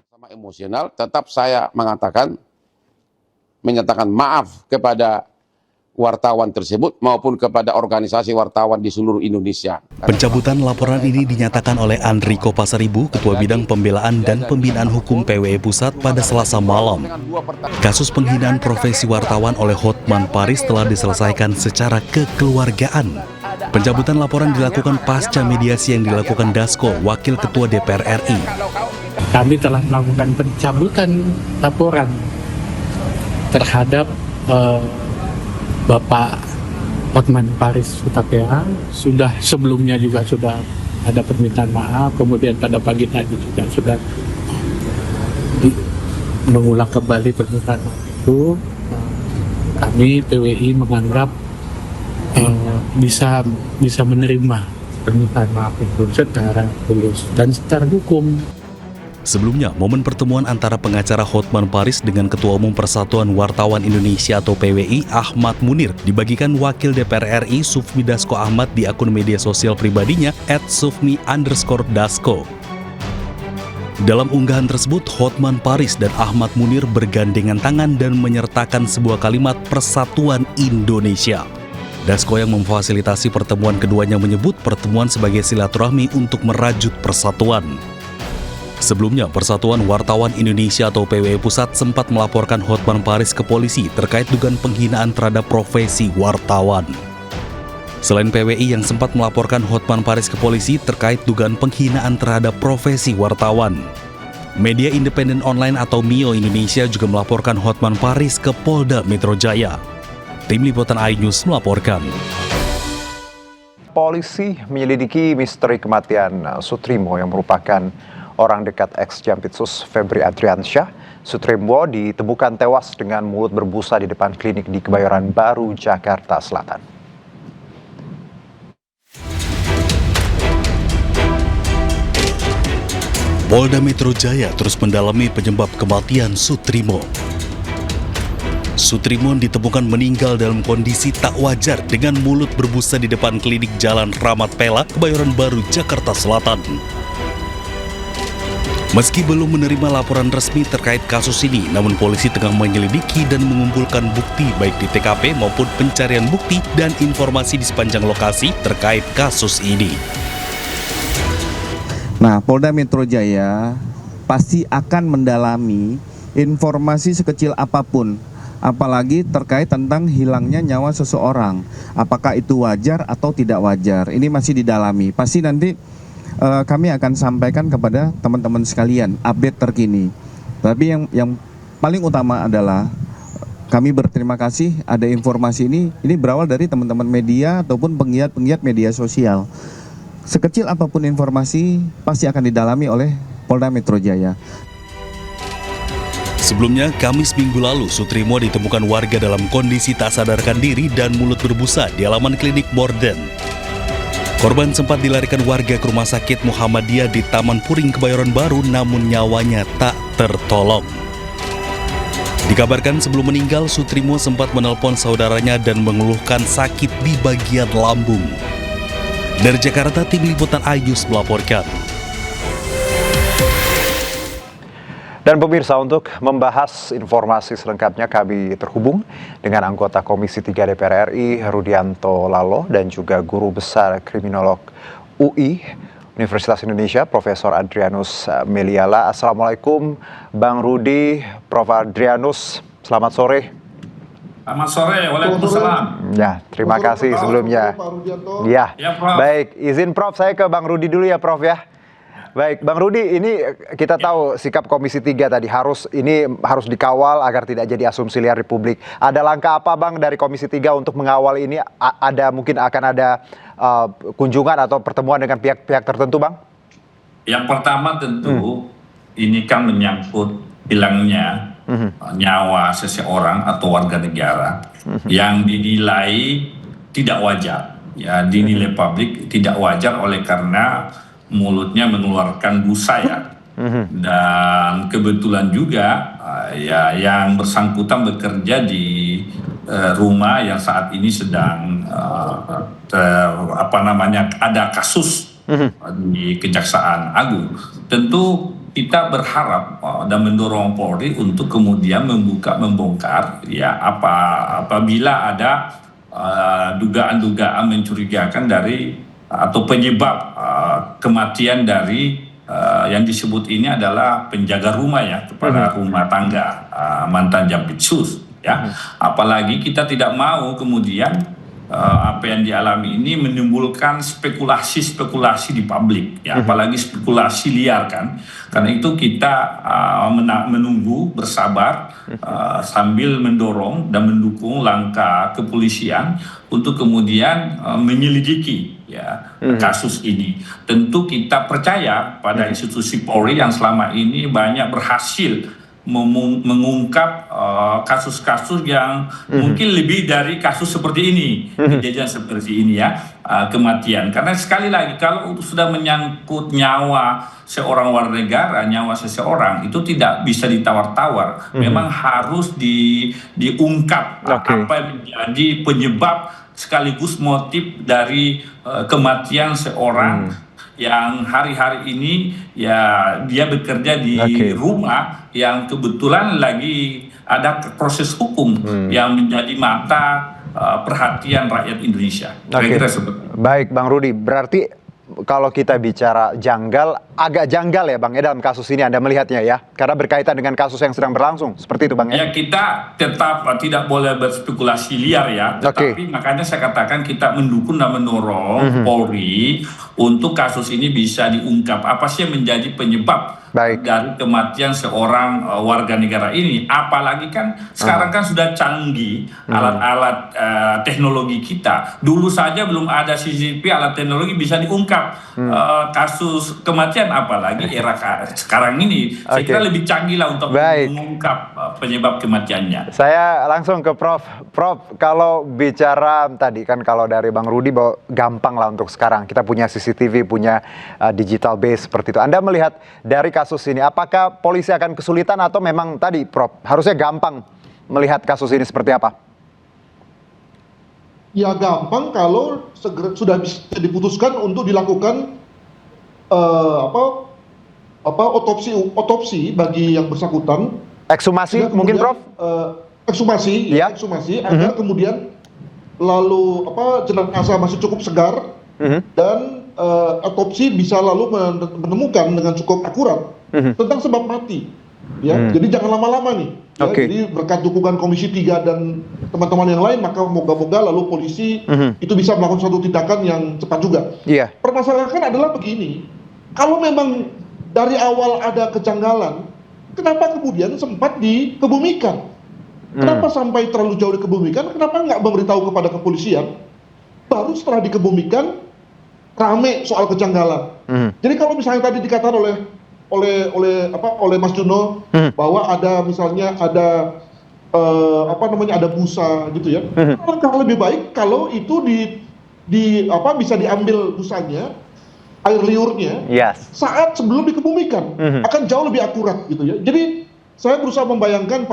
Sama emosional, tetap saya menyatakan maaf kepada wartawan tersebut maupun kepada organisasi wartawan di seluruh Indonesia. Pencabutan laporan ini dinyatakan oleh Andriko Pasaribu, Ketua Bidang Pembelaan dan Pembinaan Hukum PWE Pusat pada Selasa malam. Kasus penghinaan profesi wartawan oleh Hotman Paris telah diselesaikan secara kekeluargaan. Pencabutan laporan dilakukan pasca mediasi yang dilakukan Dasko, Wakil Ketua DPR RI. Kami telah melakukan pencabutan laporan terhadap Bapak Hotman Paris Hutapea. Sebelumnya juga sudah ada permintaan maaf, kemudian pada pagi tadi juga sudah mengulang kembali permintaan maaf itu. Kami PWI menganggap bisa menerima permintaan maaf itu secara tulus dan secara hukum. Sebelumnya, momen pertemuan antara pengacara Hotman Paris dengan Ketua Umum Persatuan Wartawan Indonesia atau PWI Ahmad Munir dibagikan Wakil DPR RI Sufmi Dasko Ahmad di akun media sosial pribadinya @sufmi_dasko. Dalam unggahan tersebut, Hotman Paris dan Ahmad Munir bergandengan tangan dan menyertakan sebuah kalimat Persatuan Indonesia. Dasko yang memfasilitasi pertemuan keduanya menyebut pertemuan sebagai silaturahmi untuk merajut persatuan. Sebelumnya, Persatuan Wartawan Indonesia atau PWI Pusat sempat melaporkan Hotman Paris ke polisi terkait dugaan penghinaan terhadap profesi wartawan. Selain PWI yang sempat melaporkan Hotman Paris ke polisi terkait dugaan penghinaan terhadap profesi wartawan, media independen online atau MIO Indonesia juga melaporkan Hotman Paris ke Polda Metro Jaya. Tim Liputan iNews melaporkan. Polisi menyelidiki misteri kematian Sutrimo yang merupakan orang dekat ex-Jampitsus Febri Adriansyah. Sutrimo ditemukan tewas dengan mulut berbusa di depan klinik di Kebayoran Baru, Jakarta Selatan. Polda Metro Jaya terus mendalami penyebab kematian Sutrimo. Sutrimo ditemukan meninggal dalam kondisi tak wajar dengan mulut berbusa di depan klinik Jalan Ramat Pela, Kebayoran Baru, Jakarta Selatan. Meski belum menerima laporan resmi terkait kasus ini, namun polisi tengah menyelidiki dan mengumpulkan bukti baik di TKP maupun pencarian bukti dan informasi di sepanjang lokasi terkait kasus ini. Nah, Polda Metro Jaya pasti akan mendalami informasi sekecil apapun, apalagi terkait tentang hilangnya nyawa seseorang. Apakah itu wajar atau tidak wajar? Ini masih didalami. Pasti nanti kami akan sampaikan kepada teman-teman sekalian update terkini. Tapi yang paling utama adalah kami berterima kasih ada informasi ini berawal dari teman-teman media ataupun penggiat-penggiat media sosial. Sekecil apapun informasi pasti akan didalami oleh Polda Metro Jaya. Sebelumnya, Kamis minggu lalu, Sutrimo ditemukan warga dalam kondisi tak sadarkan diri dan mulut berbusa di halaman klinik Borden. Korban sempat dilarikan warga ke Rumah Sakit Muhammadiyah di Taman Puring, Kebayoran Baru, namun nyawanya tak tertolong. Dikabarkan sebelum meninggal, Sutrimo sempat menelpon saudaranya dan mengeluhkan sakit di bagian lambung. Dari Jakarta, tim liputan Ayus melaporkan. Dan pemirsa, untuk membahas informasi selengkapnya kami terhubung dengan anggota Komisi 3 DPR RI Rudianto Lalo dan juga Guru Besar Kriminolog UI Universitas Indonesia Profesor Adrianus Meliala. Assalamualaikum Bang Rudi, Prof. Adrianus, selamat sore. Selamat sore, waalaikumsalam. Ya, terima kasih sebelumnya. Ya, baik, izin Prof, saya ke Bang Rudi dulu ya Prof ya. Baik, Bang Rudi, ini kita tahu sikap Komisi 3 tadi harus dikawal agar tidak jadi asumsi liar di publik. Ada langkah apa Bang dari Komisi 3 untuk mengawal ini? Mungkin akan ada kunjungan atau pertemuan dengan pihak-pihak tertentu, Bang? Yang pertama tentu ini kan menyangkut hilangnya nyawa seseorang atau warga negara yang dinilai tidak wajar. Ya, dinilai publik tidak wajar oleh karena mulutnya mengeluarkan busa ya. Dan kebetulan juga ya yang bersangkutan bekerja di rumah yang saat ini sedang ada kasus di Kejaksaan Agung. Tentu kita berharap dan mendorong Polri untuk kemudian membongkar ya apabila ada dugaan-dugaan mencurigakan dari atau penyebab kematian dari yang disebut ini adalah penjaga rumah ya, kepala rumah tangga mantan Jampitsus ya. Apalagi kita tidak mau kemudian apa yang dialami ini menimbulkan spekulasi di publik ya, apalagi spekulasi liar kan. Karena itu kita menunggu bersabar sambil mendorong dan mendukung langkah kepolisian untuk kemudian menyelidiki ya kasus ini. Tentu kita percaya pada institusi Polri yang selama ini banyak berhasil mengungkap kasus-kasus yang mungkin lebih dari kasus seperti ini, kejadian seperti ini ya, kematian. Karena sekali lagi kalau sudah menyangkut nyawa seorang warga negara, nyawa seseorang itu tidak bisa ditawar-tawar. Memang harus diungkap apa yang menjadi penyebab sekaligus motif dari kematian seorang yang hari-hari ini ya dia bekerja di rumah yang kebetulan lagi ada proses hukum yang menjadi mata perhatian rakyat Indonesia. Kira-kira seperti itu. Baik Bang Rudi, berarti kalau kita bicara janggal, agak janggal ya Bang ya dalam kasus ini Anda melihatnya ya, karena berkaitan dengan kasus yang sedang berlangsung, seperti itu Bang ya? Ya kita tetap tidak boleh berspekulasi liar ya, tetapi makanya saya katakan kita mendukung dan mendorong Polri untuk kasus ini bisa diungkap. Apa sih yang menjadi penyebab dari kematian seorang warga negara ini? Apalagi kan sekarang kan sudah canggih alat-alat teknologi kita. Dulu saja belum ada CCTV, alat teknologi bisa diungkap kasus kematian, apalagi era sekarang ini. Saya kira lebih canggih lah untuk mengungkap penyebab kematiannya. Saya langsung ke Prof. Prof, kalau bicara tadi kan kalau dari Bang Rudi bahwa gampang lah untuk sekarang. Kita punya CCTV, punya digital base seperti itu. Anda melihat dari kasus ini, apakah polisi akan kesulitan atau memang tadi Prof, harusnya gampang melihat kasus ini seperti apa? Ya gampang kalau sudah bisa diputuskan untuk dilakukan otopsi bagi yang bersangkutan. Ekshumasi mungkin Prof? Ekshumasi, ya. Ekshumasi agar kemudian lalu jenazah masih cukup segar dan otopsi bisa lalu menemukan dengan cukup akurat tentang sebab mati. Ya, jadi jangan lama-lama nih. Ya, jadi berkat dukungan Komisi 3 dan teman-teman yang lain, maka moga-moga lalu polisi itu bisa melakukan suatu tindakan yang cepat juga. Permasalahan adalah begini, kalau memang dari awal ada kejanggalan, kenapa kemudian sempat dikebumikan? Kenapa sampai terlalu jauh dikebumikan? Kenapa nggak memberitahu kepada kepolisian? Baru setelah dikebumikan, rame soal kejanggalan. Jadi kalau misalnya tadi dikatakan oleh Mas Juno bahwa ada misalnya ada ada busa gitu ya. Alangkah lebih baik kalau itu bisa diambil busanya, air liurnya saat sebelum dikebumikan, akan jauh lebih akurat gitu ya. Jadi saya berusaha membayangkan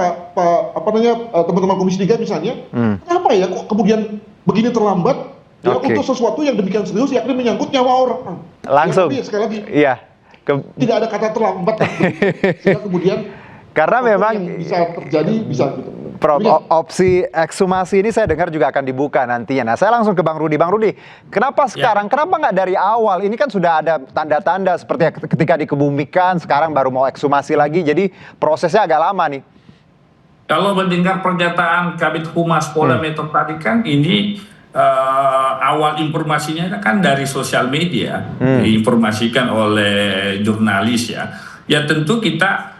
teman-teman Komisi 3 misalnya, kenapa ya kok kemudian begini terlambat ya, untuk sesuatu yang demikian serius yakni menyangkut nyawa orang. Langsung. Ya, sekali lagi. Iya. Tidak ada kata terlambat. Sehingga kemudian karena memang yang bisa terjadi bisa gitu. Prof, opsi ekshumasi ini saya dengar juga akan dibuka nantinya. Nah, saya langsung ke Bang Rudi. Bang Rudi, kenapa sekarang? Kenapa nggak dari awal? Ini kan sudah ada tanda-tanda seperti ketika dikebumikan, sekarang baru mau ekshumasi lagi. Jadi prosesnya agak lama nih. Kalau mendengar pernyataan Kabid Humas Polda Metro tadi kan ini awal informasinya kan dari sosial media, diinformasikan oleh jurnalis ya. Ya tentu kita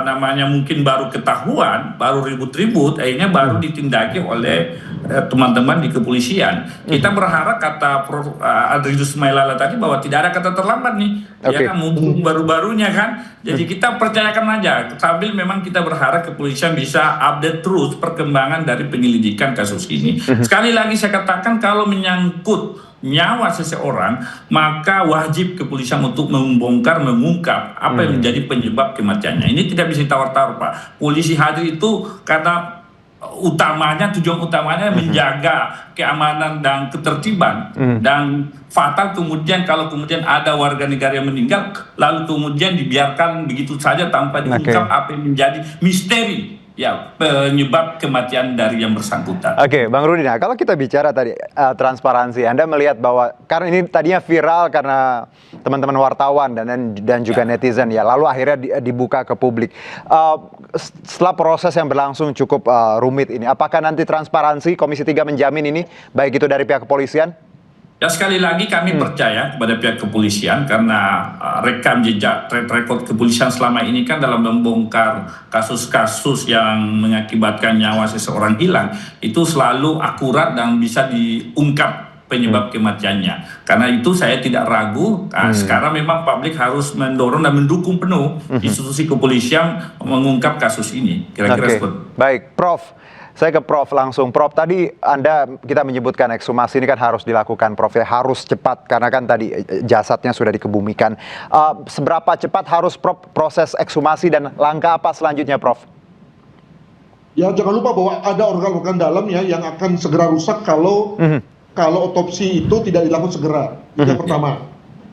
namanya mungkin baru ketahuan, baru ribut-ribut, akhirnya baru ditindaki oleh teman-teman di kepolisian. Kita berharap kata Prof. Adrianus Mailala tadi bahwa tidak ada kata terlambat nih, ya kan, mumpung baru-barunya kan. Jadi kita percayakan aja, sambil memang kita berharap kepolisian bisa update terus perkembangan dari penyelidikan kasus ini. Sekali lagi saya katakan, kalau menyangkut nyawa seseorang, maka wajib kepolisian untuk membongkar, mengungkap apa yang menjadi penyebab kematiannya. Ini tidak bisa tawar-tawar, Pak. Polisi hadir itu karena tujuan utamanya menjaga keamanan dan ketertiban. Dan fatal kemudian kalau kemudian ada warga negara yang meninggal, lalu kemudian dibiarkan begitu saja tanpa diungkap apa yang menjadi misteri ya penyebab kematian dari yang bersangkutan. Oke, Bang Rudi, nah kalau kita bicara tadi transparansi, Anda melihat bahwa karena ini tadinya viral karena teman-teman wartawan dan juga netizen ya, lalu akhirnya dibuka ke publik. Setelah proses yang berlangsung cukup rumit ini, apakah nanti transparansi Komisi 3 menjamin ini, baik itu dari pihak kepolisian? Ya sekali lagi kami percaya kepada pihak kepolisian karena rekam jejak track record kepolisian selama ini kan dalam membongkar kasus-kasus yang mengakibatkan nyawa seseorang hilang itu selalu akurat dan bisa diungkap penyebab kematiannya. Karena itu saya tidak ragu, sekarang memang publik harus mendorong dan mendukung penuh institusi kepolisian mengungkap kasus ini. Kira-kira seperti itu. Baik, Prof. Saya ke Prof langsung. Prof, tadi kita menyebutkan ekshumasi ini kan harus dilakukan, Prof, ya, harus cepat karena kan tadi jasadnya sudah dikebumikan. Seberapa cepat harus, Prof, proses ekshumasi dan langkah apa selanjutnya, Prof? Ya jangan lupa bahwa ada organ-organ dalam ya yang akan segera rusak kalau otopsi itu tidak dilakukan segera. Itu yang pertama.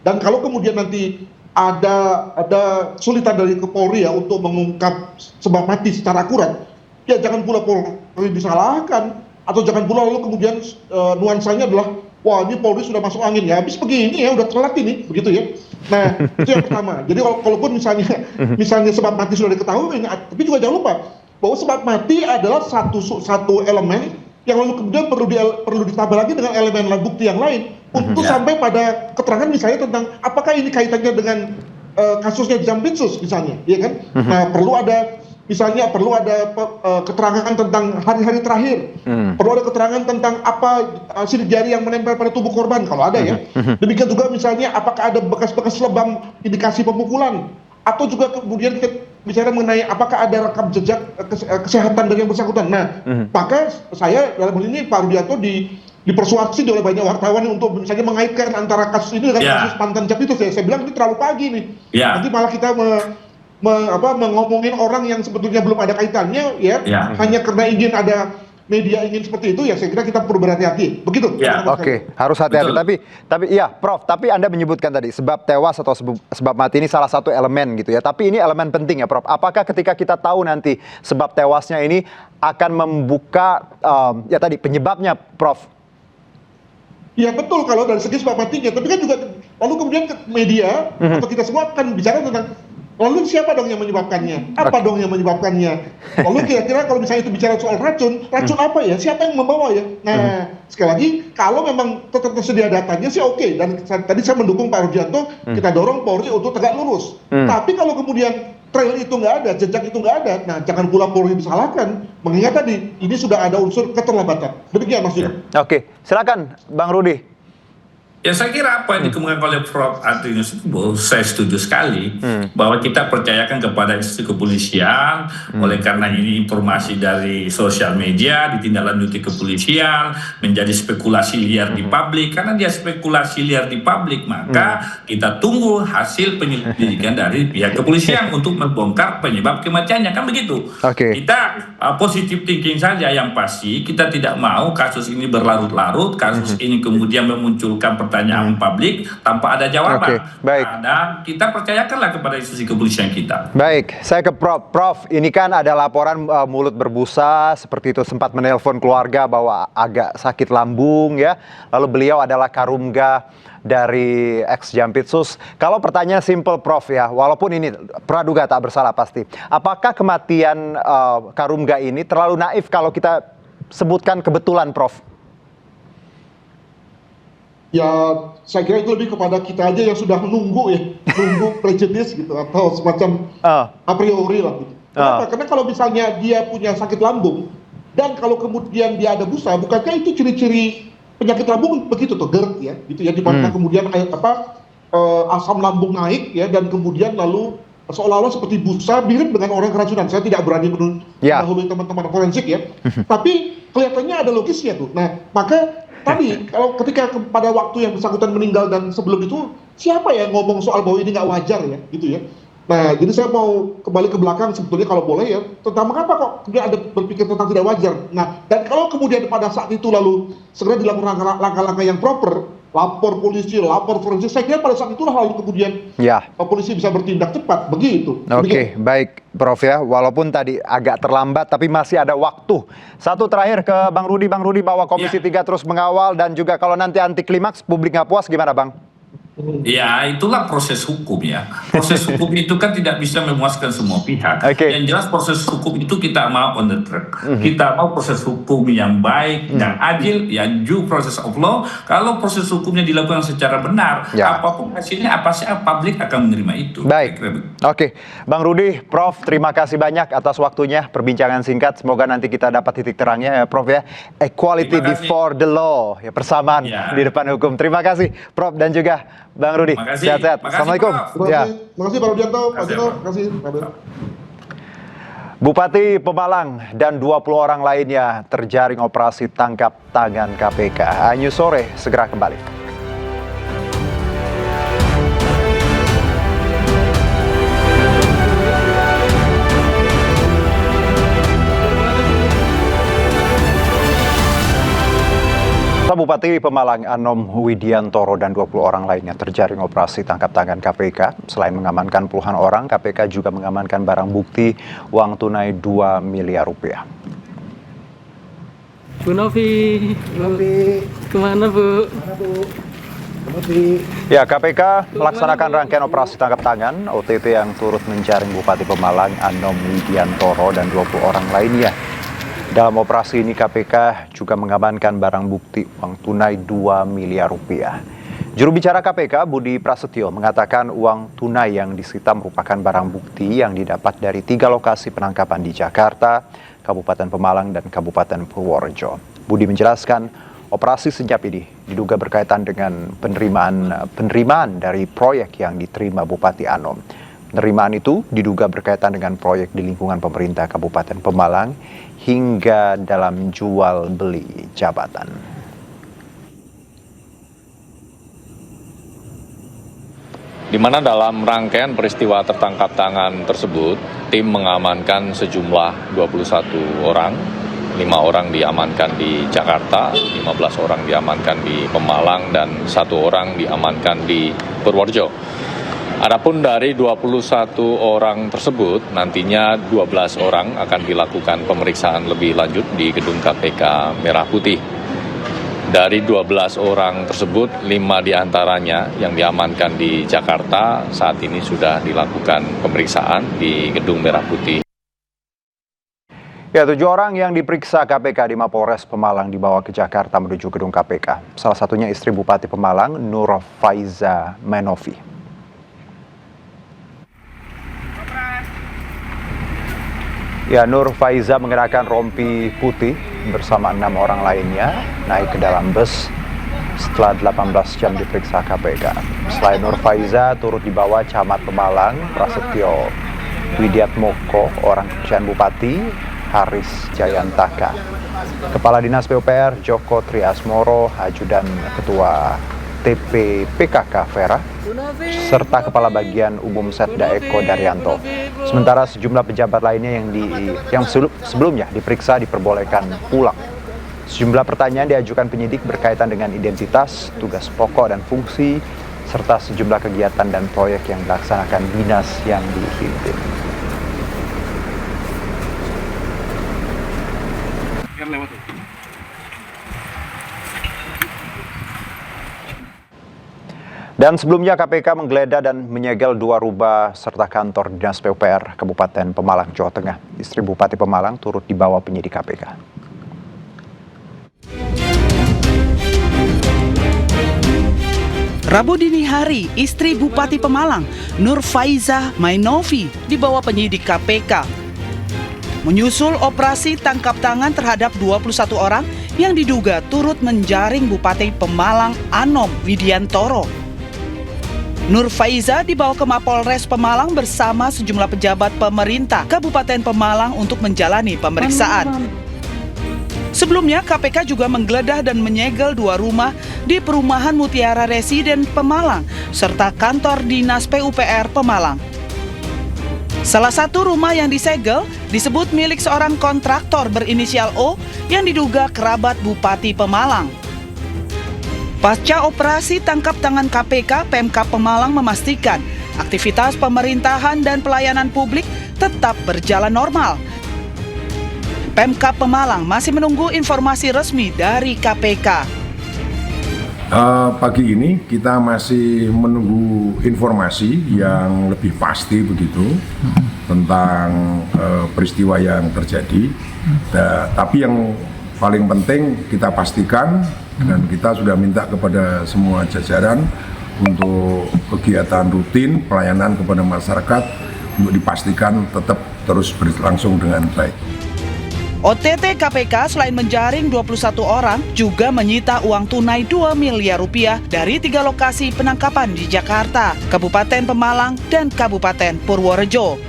Dan kalau kemudian nanti ada kesulitan dari Polri ya untuk mengungkap sebab mati secara akurat, ya jangan pula Polri disalahkan, atau jangan pula lalu kemudian nuansanya adalah wah ini Polri sudah masuk angin ya, habis begini ya udah telat ini, begitu ya. Nah itu yang pertama. Jadi kalaupun misalnya sebab mati sudah diketahui, tapi juga jangan lupa bahwa sebab mati adalah satu elemen yang lalu kemudian perlu ditambah lagi dengan elemen bukti yang lain untuk sampai pada keterangan misalnya tentang apakah ini kaitannya dengan kasusnya Jampitsus misalnya, ya kan? Nah perlu ada keterangan tentang hari-hari terakhir, perlu ada keterangan tentang apa sidik jari yang menempel pada tubuh korban kalau ada ya. Demikian juga misalnya apakah ada bekas-bekas lebam indikasi pemukulan, atau juga kemudian kita bicara mengenai apakah ada rekam jejak kesehatan dari yang bersangkutan. Nah, maka saya dalam hal ini Pak Rudianto dipersuasi oleh banyak wartawan untuk misalnya mengaitkan antara kasus ini dengan kasus mantan Jampitsus. Saya bilang ini terlalu pagi nih. Nanti malah kita mengomongin orang yang sebetulnya belum ada kaitannya ya, hanya karena media ingin seperti itu, ya saya kira kita perlu berhati-hati. Begitu. Oke, harus hati-hati. Tapi ya, Prof, tapi Anda menyebutkan tadi sebab tewas atau sebab mati ini salah satu elemen gitu ya. Tapi ini elemen penting ya, Prof. Apakah ketika kita tahu nanti sebab tewasnya ini akan membuka ya tadi penyebabnya, Prof? Ya betul kalau dari segi sebab matinya. Tapi kan juga lalu kemudian media atau kita semua akan bicara tentang lalu siapa dong yang menyebabkannya? Apa dong yang menyebabkannya? Lalu kira-kira kalau misalnya itu bicara soal racun apa ya? Siapa yang membawa ya? Nah, sekali lagi, kalau memang tetap tersedia datanya sih oke. Dan tadi saya mendukung Pak Rudianto, kita dorong Polri untuk tegak lurus. Tapi kalau kemudian trail itu nggak ada, jejak itu nggak ada. Nah, jangan pula Polri disalahkan, mengingat tadi ini sudah ada unsur keterlambatan. Demikian Mas Yuda. Oke, silakan Bang Rudi. Ya saya kira apa yang dikemukakan oleh Prof. Adrianus itu saya setuju sekali bahwa kita percayakan kepada institusi kepolisian. Oleh karena ini informasi dari sosial media ditindaklanjuti kepolisian menjadi spekulasi liar di publik. Karena dia spekulasi liar di publik, maka kita tunggu hasil penyelidikan dari pihak kepolisian untuk membongkar penyebab kematiannya, kan begitu. Kita positive thinking saja, yang pasti kita tidak mau kasus ini berlarut-larut, kasus ini kemudian memunculkan pertanyaan publik tanpa ada jawaban. Baik. Dan kita percayakanlah kepada institusi kepolisian kita. Baik, saya ke Prof. Prof, ini kan ada laporan mulut berbusa seperti itu, sempat menelpon keluarga bahwa agak sakit lambung ya. Lalu beliau adalah Karumga dari ex-Jampitsus. Kalau pertanyaan simple Prof ya, walaupun ini praduga tak bersalah pasti. Apakah kematian Karumga ini terlalu naif kalau kita sebutkan kebetulan Prof? Ya, saya kira itu lebih kepada kita aja yang sudah menunggu ya, nunggu prejudice gitu atau semacam a priori lah gitu. Kenapa? Karena kalau misalnya dia punya sakit lambung dan kalau kemudian dia ada busa, bukankah itu ciri-ciri penyakit lambung begitu tuh, GERD ya, gitu ya, di mana kemudian asam lambung naik ya, dan kemudian lalu seolah-olah seperti busa, mirip dengan orang keracunan. Saya tidak berani mendahului teman-teman forensik ya, tapi kelihatannya ada logisnya tuh. Nah, maka tadi kalau ketika pada waktu yang bersangkutan meninggal dan sebelum itu, siapa yang ngomong soal bahwa ini nggak wajar ya, gitu ya. Nah, jadi saya mau kembali ke belakang sebetulnya kalau boleh ya, tentang mengapa kok dia ada berpikir tentang tidak wajar. Nah, dan kalau kemudian pada saat itu lalu segera dilakukan langkah-langkah yang proper, lapor polisi, lapor forensik, saya kira pada saat itulah lalu kemudian polisi bisa bertindak cepat, begitu. Oke, baik Prof ya, walaupun tadi agak terlambat tapi masih ada waktu. Satu terakhir ke Bang Rudi bahwa Komisi 3 terus mengawal dan juga kalau nanti anti klimaks publik nggak puas gimana Bang? Ya, itulah proses hukum ya. Proses hukum itu kan tidak bisa memuaskan semua pihak. Yang jelas proses hukum itu kita mau on the track. Kita mau proses hukum yang baik dan adil, ya due process of law. Kalau proses hukumnya dilakukan secara benar, apapun hasilnya, publik akan menerima itu. Baik. Oke, Bang Rudi, Prof, terima kasih banyak atas waktunya, perbincangan singkat. Semoga nanti kita dapat titik terangnya ya Prof ya. Equality before the law, ya persamaan di depan hukum. Terima kasih Prof dan juga Bang Rudi, sehat-sehat. Assalamualaikum. Terima kasih Pak Rudianto, Pak Joko, terima kasih. Bupati Pemalang dan 20 orang lainnya terjaring operasi tangkap tangan KPK. News Sore segera kembali. Bupati Pemalang Anom Widiantoro dan 20 orang lainnya terjaring operasi tangkap tangan KPK. Selain mengamankan puluhan orang, KPK juga mengamankan barang bukti uang tunai 2 miliar rupiah. Bu Novi, kemana Bu? Ya, KPK melaksanakan rangkaian operasi tangkap tangan OTT yang turut menjaring Bupati Pemalang Anom Widiantoro dan 20 orang lainnya. Dalam operasi ini KPK juga mengamankan barang bukti uang tunai 2 miliar rupiah. Juru bicara KPK Budi Prasetyo mengatakan uang tunai yang disita merupakan barang bukti yang didapat dari 3 lokasi penangkapan di Jakarta, Kabupaten Pemalang, dan Kabupaten Purworejo. Budi menjelaskan operasi senyap ini diduga berkaitan dengan penerimaan dari proyek yang diterima Bupati Anom. Penerimaan itu diduga berkaitan dengan proyek di lingkungan pemerintah Kabupaten Pemalang hingga dalam jual beli jabatan. Di mana dalam rangkaian peristiwa tertangkap tangan tersebut, tim mengamankan sejumlah 21 orang, 5 orang diamankan di Jakarta, 15 orang diamankan di Pemalang, dan 1 orang diamankan di Purworejo. Adapun dari 21 orang tersebut, nantinya 12 orang akan dilakukan pemeriksaan lebih lanjut di gedung KPK Merah Putih. Dari 12 orang tersebut, 5 diantaranya yang diamankan di Jakarta saat ini sudah dilakukan pemeriksaan di gedung Merah Putih. Ya, 7 orang yang diperiksa KPK di Mapolres Pemalang dibawa ke Jakarta menuju gedung KPK. Salah satunya istri Bupati Pemalang, Nur Faiza Menovi. Ya, Nur Faiza mengenakan rompi putih bersama 6 orang lainnya naik ke dalam bus setelah 18 jam diperiksa KPK. Selain Nur Faiza, turut dibawa Camat Pemalang, Prasetyo Widiatmoko, orang kepercayaan Bupati Haris Jayantaka, Kepala Dinas PUPR Joko Triasmoro, Ajudan Ketua TPPKK Vera, serta Kepala Bagian Umum Setda Eko Daryanto. Sementara sejumlah pejabat lainnya yang sebelumnya diperiksa diperbolehkan pulang. Sejumlah pertanyaan diajukan penyidik berkaitan dengan identitas, tugas pokok dan fungsi, serta sejumlah kegiatan dan proyek yang dilaksanakan dinas yang dipimpin. Dan sebelumnya KPK menggeledah dan menyegel 2 rumah serta kantor Dinas PUPR Kabupaten Pemalang, Jawa Tengah. Istri Bupati Pemalang turut dibawa penyidik KPK. Rabu dini hari, istri Bupati Pemalang, Nur Faiza Mainovi, dibawa penyidik KPK. Menyusul operasi tangkap tangan terhadap 21 orang yang diduga turut menjaring Bupati Pemalang Anom Widiantoro. Nur Faiza dibawa ke Mapolres Pemalang bersama sejumlah pejabat pemerintah Kabupaten Pemalang untuk menjalani pemeriksaan. Sebelumnya, KPK juga menggeledah dan menyegel 2 rumah di perumahan Mutiara Residen Pemalang, serta kantor Dinas PUPR Pemalang. Salah satu rumah yang disegel disebut milik seorang kontraktor berinisial O yang diduga kerabat Bupati Pemalang. Pasca operasi tangkap tangan KPK, Pemkab Pemalang memastikan aktivitas pemerintahan dan pelayanan publik tetap berjalan normal. Pemkab Pemalang masih menunggu informasi resmi dari KPK. Pagi ini kita masih menunggu informasi yang lebih pasti begitu tentang peristiwa yang terjadi. Tapi yang paling penting kita pastikan dan kita sudah minta kepada semua jajaran untuk kegiatan rutin pelayanan kepada masyarakat untuk dipastikan tetap terus berlangsung dengan baik. OTT KPK selain menjaring 21 orang, juga menyita uang tunai 2 miliar rupiah dari 3 lokasi penangkapan di Jakarta, Kabupaten Pemalang, dan Kabupaten Purworejo.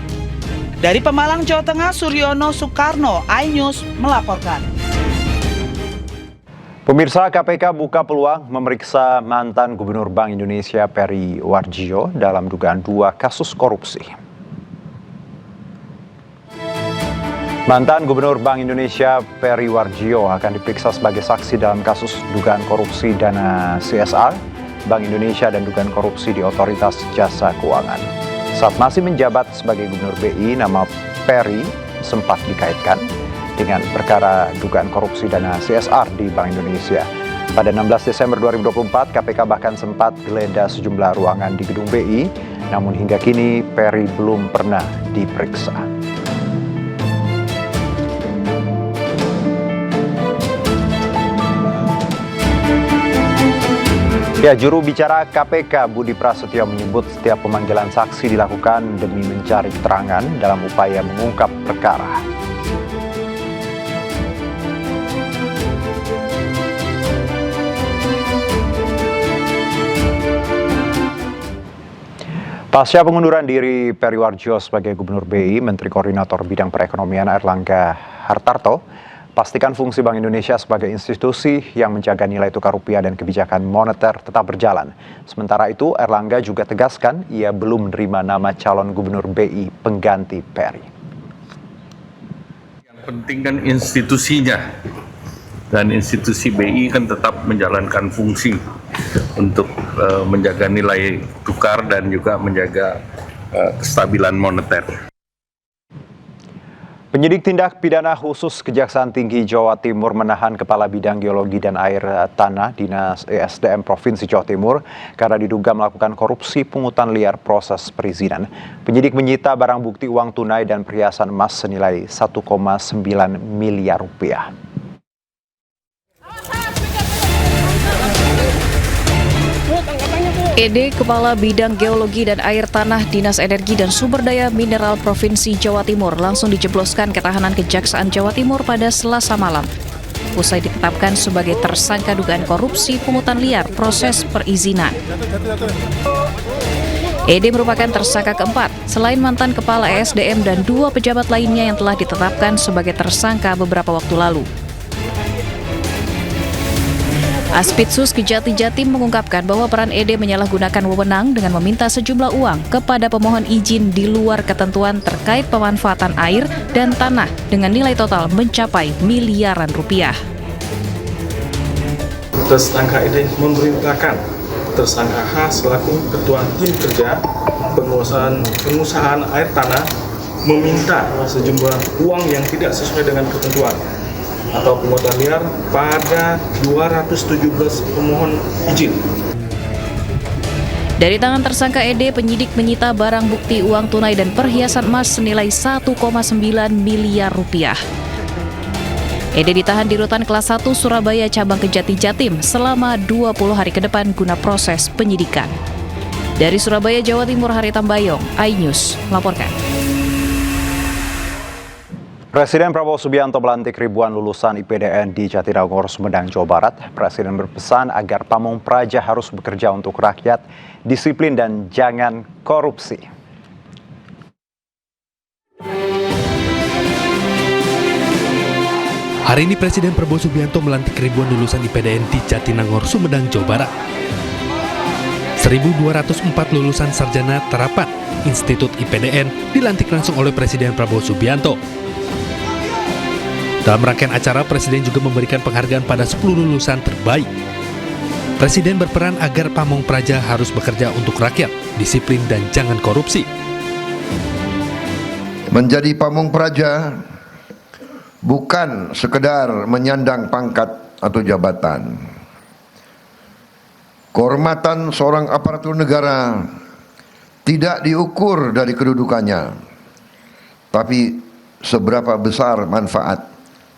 Dari Pemalang, Jawa Tengah, Suryono Soekarno, iNews melaporkan. Pemirsa, KPK buka peluang memeriksa mantan Gubernur Bank Indonesia Peri Warjio dalam dugaan 2 kasus korupsi. Mantan Gubernur Bank Indonesia Peri Warjio akan diperiksa sebagai saksi dalam kasus dugaan korupsi dana CSR, Bank Indonesia dan dugaan korupsi di Otoritas Jasa Keuangan. Saat masih menjabat sebagai Gubernur BI, nama Peri sempat dikaitkan dengan perkara dugaan korupsi dana CSR di Bank Indonesia. Pada 16 Desember 2024, KPK bahkan sempat geledah sejumlah ruangan di gedung BI, namun hingga kini Peri belum pernah diperiksa. Ya, juru bicara KPK Budi Prasetyo menyebut setiap pemanggilan saksi dilakukan demi mencari keterangan dalam upaya mengungkap perkara. Pasca pengunduran diri Peri Warjio sebagai Gubernur BI, Menteri Koordinator Bidang Perekonomian Airlangga Hartarto pastikan fungsi Bank Indonesia sebagai institusi yang menjaga nilai tukar rupiah dan kebijakan moneter tetap berjalan. Sementara itu, Airlangga juga tegaskan ia belum menerima nama calon Gubernur BI pengganti Peri. Yang penting kan institusinya, dan institusi BI kan tetap menjalankan fungsi untuk menjaga nilai tukar dan juga menjaga kestabilan moneter. Penyidik tindak pidana khusus Kejaksaan Tinggi Jawa Timur menahan Kepala Bidang Geologi dan Air Tanah Dinas ESDM Provinsi Jawa Timur karena diduga melakukan korupsi pungutan liar proses perizinan. Penyidik menyita barang bukti uang tunai dan perhiasan emas senilai 1,9 miliar rupiah. Bu, tangkapannya, Bu. ED, Kepala Bidang Geologi dan Air Tanah Dinas Energi dan Sumber Daya Mineral Provinsi Jawa Timur langsung dijebloskan ke tahanan Kejaksaan Jawa Timur pada Selasa malam. Usai ditetapkan sebagai tersangka dugaan korupsi pungutan liar proses perizinan. ED merupakan tersangka keempat, selain mantan Kepala ESDM dan 2 pejabat lainnya yang telah ditetapkan sebagai tersangka beberapa waktu lalu. Aspitsus Kejati Jatim mengungkapkan bahwa peran ED menyalahgunakan wewenang dengan meminta sejumlah uang kepada pemohon izin di luar ketentuan terkait pemanfaatan air dan tanah dengan nilai total mencapai miliaran rupiah. Tersangka ED memerintahkan tersangka H selaku ketua tim kerja pengusahaan air tanah meminta sejumlah uang yang tidak sesuai dengan ketentuan atau pungutan liar pada 217 pemohon izin. Dari tangan tersangka ED, penyidik menyita barang bukti uang tunai dan perhiasan emas senilai 1,9 miliar rupiah. ED ditahan di Rutan Kelas 1 Surabaya Cabang Kejati Jatim selama 20 hari ke depan guna proses penyidikan. Dari Surabaya, Jawa Timur, Hari Tambayong, iNews melaporkan. Presiden Prabowo Subianto melantik ribuan lulusan IPDN di Jatinangor, Sumedang, Jawa Barat. Presiden berpesan agar pamong praja harus bekerja untuk rakyat, disiplin dan jangan korupsi. Hari ini Presiden Prabowo Subianto melantik ribuan lulusan IPDN di Jatinangor, Sumedang, Jawa Barat. 1.204 lulusan sarjana terapan Institut IPDN dilantik langsung oleh Presiden Prabowo Subianto. Dalam rangkaian acara, Presiden juga memberikan penghargaan pada 10 lulusan terbaik. Presiden berperan agar pamong praja harus bekerja untuk rakyat, disiplin dan jangan korupsi. Menjadi pamong praja bukan sekedar menyandang pangkat atau jabatan. Kehormatan seorang aparatur negara tidak diukur dari kedudukannya, tapi seberapa besar manfaat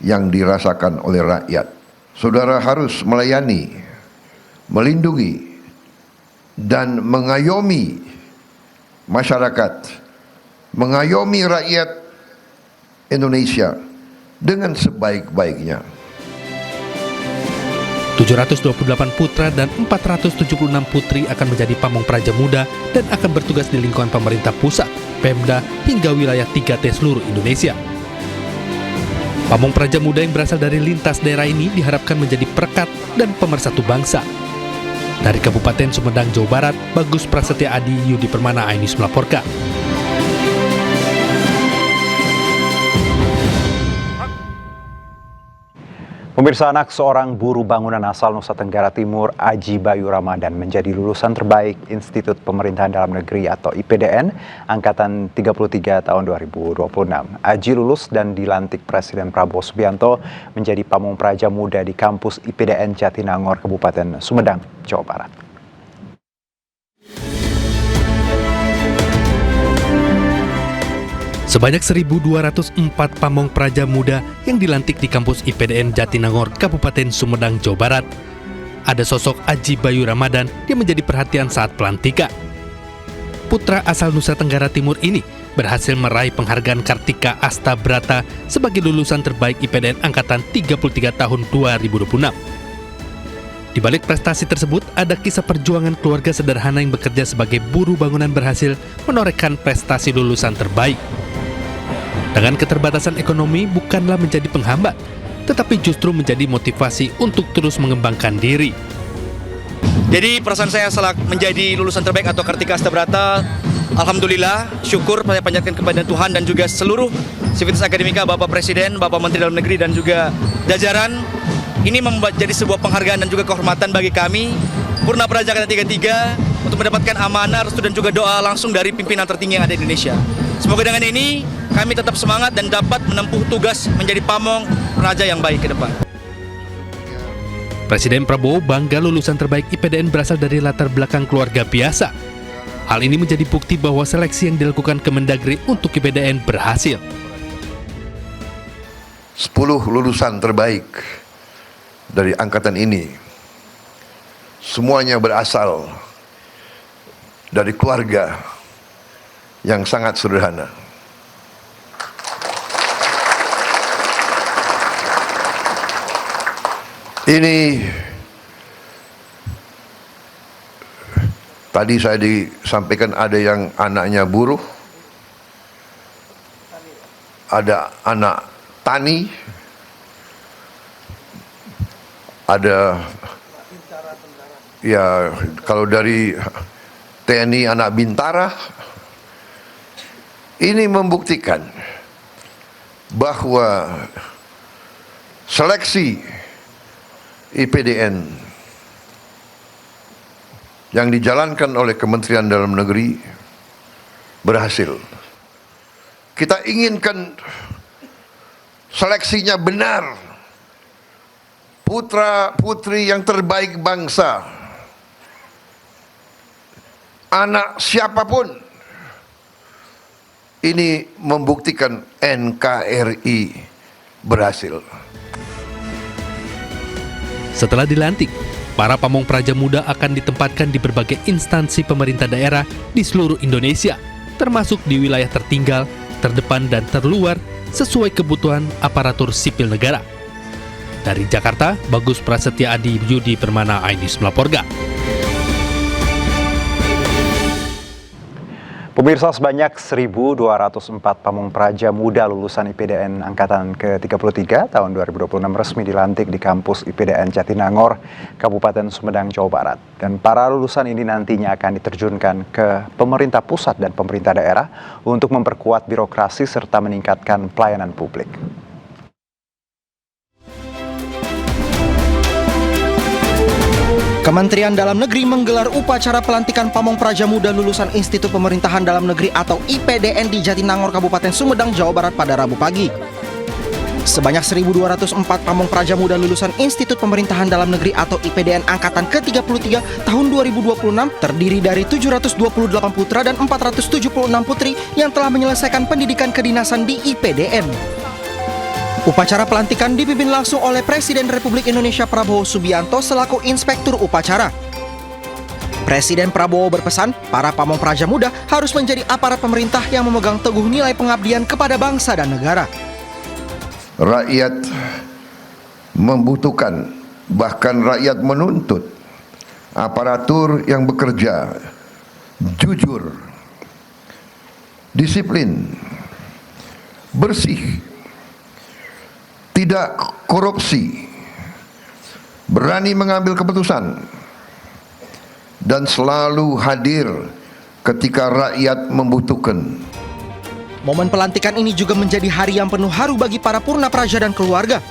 yang dirasakan oleh rakyat. Saudara harus melayani, melindungi, dan mengayomi masyarakat, mengayomi rakyat Indonesia dengan sebaik-baiknya. 728 putra dan 476 putri akan menjadi pamong praja muda dan akan bertugas di lingkungan pemerintah pusat, Pemda, hingga wilayah 3T seluruh Indonesia. Pamong praja muda yang berasal dari lintas daerah ini diharapkan menjadi perekat dan pemersatu bangsa. Dari Kabupaten Sumedang, Jawa Barat, Bagus Prasetya Adi, Yudi Permana, iNews melaporkan. Pemirsa, anak seorang buruh bangunan asal Nusa Tenggara Timur, Aji Bayu Ramadan, menjadi lulusan terbaik Institut Pemerintahan Dalam Negeri atau IPDN Angkatan 33 tahun 2026. Aji lulus dan dilantik Presiden Prabowo Subianto menjadi pamong praja muda di kampus IPDN Jatinangor, Kabupaten Sumedang, Jawa Barat. Sebanyak 1.204 pamong praja muda yang dilantik di kampus IPDN Jatinangor, Kabupaten Sumedang, Jawa Barat. Ada sosok Aji Bayu Ramadan yang menjadi perhatian saat pelantikan. Putra asal Nusa Tenggara Timur ini berhasil meraih penghargaan Kartika Astabrata sebagai lulusan terbaik IPDN Angkatan 33 tahun 2026. Di balik prestasi tersebut, ada kisah perjuangan keluarga sederhana yang bekerja sebagai buruh bangunan berhasil menorehkan prestasi lulusan terbaik. Dengan keterbatasan ekonomi bukanlah menjadi penghambat, tetapi justru menjadi motivasi untuk terus mengembangkan diri. Jadi perasaan saya setelah menjadi lulusan terbaik atau Kartika Astabrata, alhamdulillah, syukur saya panjatkan kepada Tuhan dan juga seluruh Sivitas Akademika, Bapak Presiden, Bapak Menteri Dalam Negeri dan juga jajaran. Ini membuat jadi sebuah penghargaan dan juga kehormatan bagi kami, Purna Praja Angkatan 33, untuk mendapatkan amanah, restu dan juga doa langsung dari pimpinan tertinggi yang ada di Indonesia. Semoga dengan ini kami tetap semangat dan dapat menempuh tugas menjadi pamong praja yang baik ke depan. Presiden Prabowo bangga lulusan terbaik IPDN berasal dari latar belakang keluarga biasa. Hal ini menjadi bukti bahwa seleksi yang dilakukan Kemendagri untuk IPDN berhasil. 10 lulusan terbaik dari angkatan ini semuanya berasal dari keluarga yang sangat sederhana. Ini tadi saya disampaikan ada yang anaknya buruh, ada anak tani, ada ya kalau dari TNI anak bintara. Ini membuktikan bahwa seleksi IPDN yang dijalankan oleh Kementerian Dalam Negeri berhasil. Kita inginkan seleksinya benar, putra-putri yang terbaik bangsa, anak siapapun. Ini membuktikan NKRI berhasil. Setelah dilantik, para pamong praja muda akan ditempatkan di berbagai instansi pemerintah daerah di seluruh Indonesia, termasuk di wilayah tertinggal, terdepan, dan terluar sesuai kebutuhan aparatur sipil negara. Dari Jakarta, Bagus Prasetya Adi, Yudi Permana, iNews melaporkan. Pemirsa, sebanyak 1.204 pamong praja muda lulusan IPDN Angkatan ke-33 tahun 2026 resmi dilantik di kampus IPDN Jatinangor, Kabupaten Sumedang, Jawa Barat. Dan para lulusan ini nantinya akan diterjunkan ke pemerintah pusat dan pemerintah daerah untuk memperkuat birokrasi serta meningkatkan pelayanan publik. Kementerian Dalam Negeri menggelar upacara pelantikan pamong praja muda lulusan Institut Pemerintahan Dalam Negeri atau IPDN di Jatinangor, Kabupaten Sumedang, Jawa Barat pada Rabu pagi. Sebanyak 1.204 pamong praja muda lulusan Institut Pemerintahan Dalam Negeri atau IPDN Angkatan ke-33 tahun 2026 terdiri dari 728 putra dan 476 putri yang telah menyelesaikan pendidikan kedinasan di IPDN. Upacara pelantikan dipimpin langsung oleh Presiden Republik Indonesia Prabowo Subianto selaku Inspektur Upacara. Presiden Prabowo berpesan, para pamong praja muda harus menjadi aparat pemerintah yang memegang teguh nilai pengabdian kepada bangsa dan negara. Rakyat membutuhkan, bahkan rakyat menuntut aparatur yang bekerja jujur, disiplin, bersih, tidak korupsi, berani mengambil keputusan, dan selalu hadir ketika rakyat membutuhkan. Momen pelantikan ini juga menjadi hari yang penuh haru bagi para purna praja dan keluarga.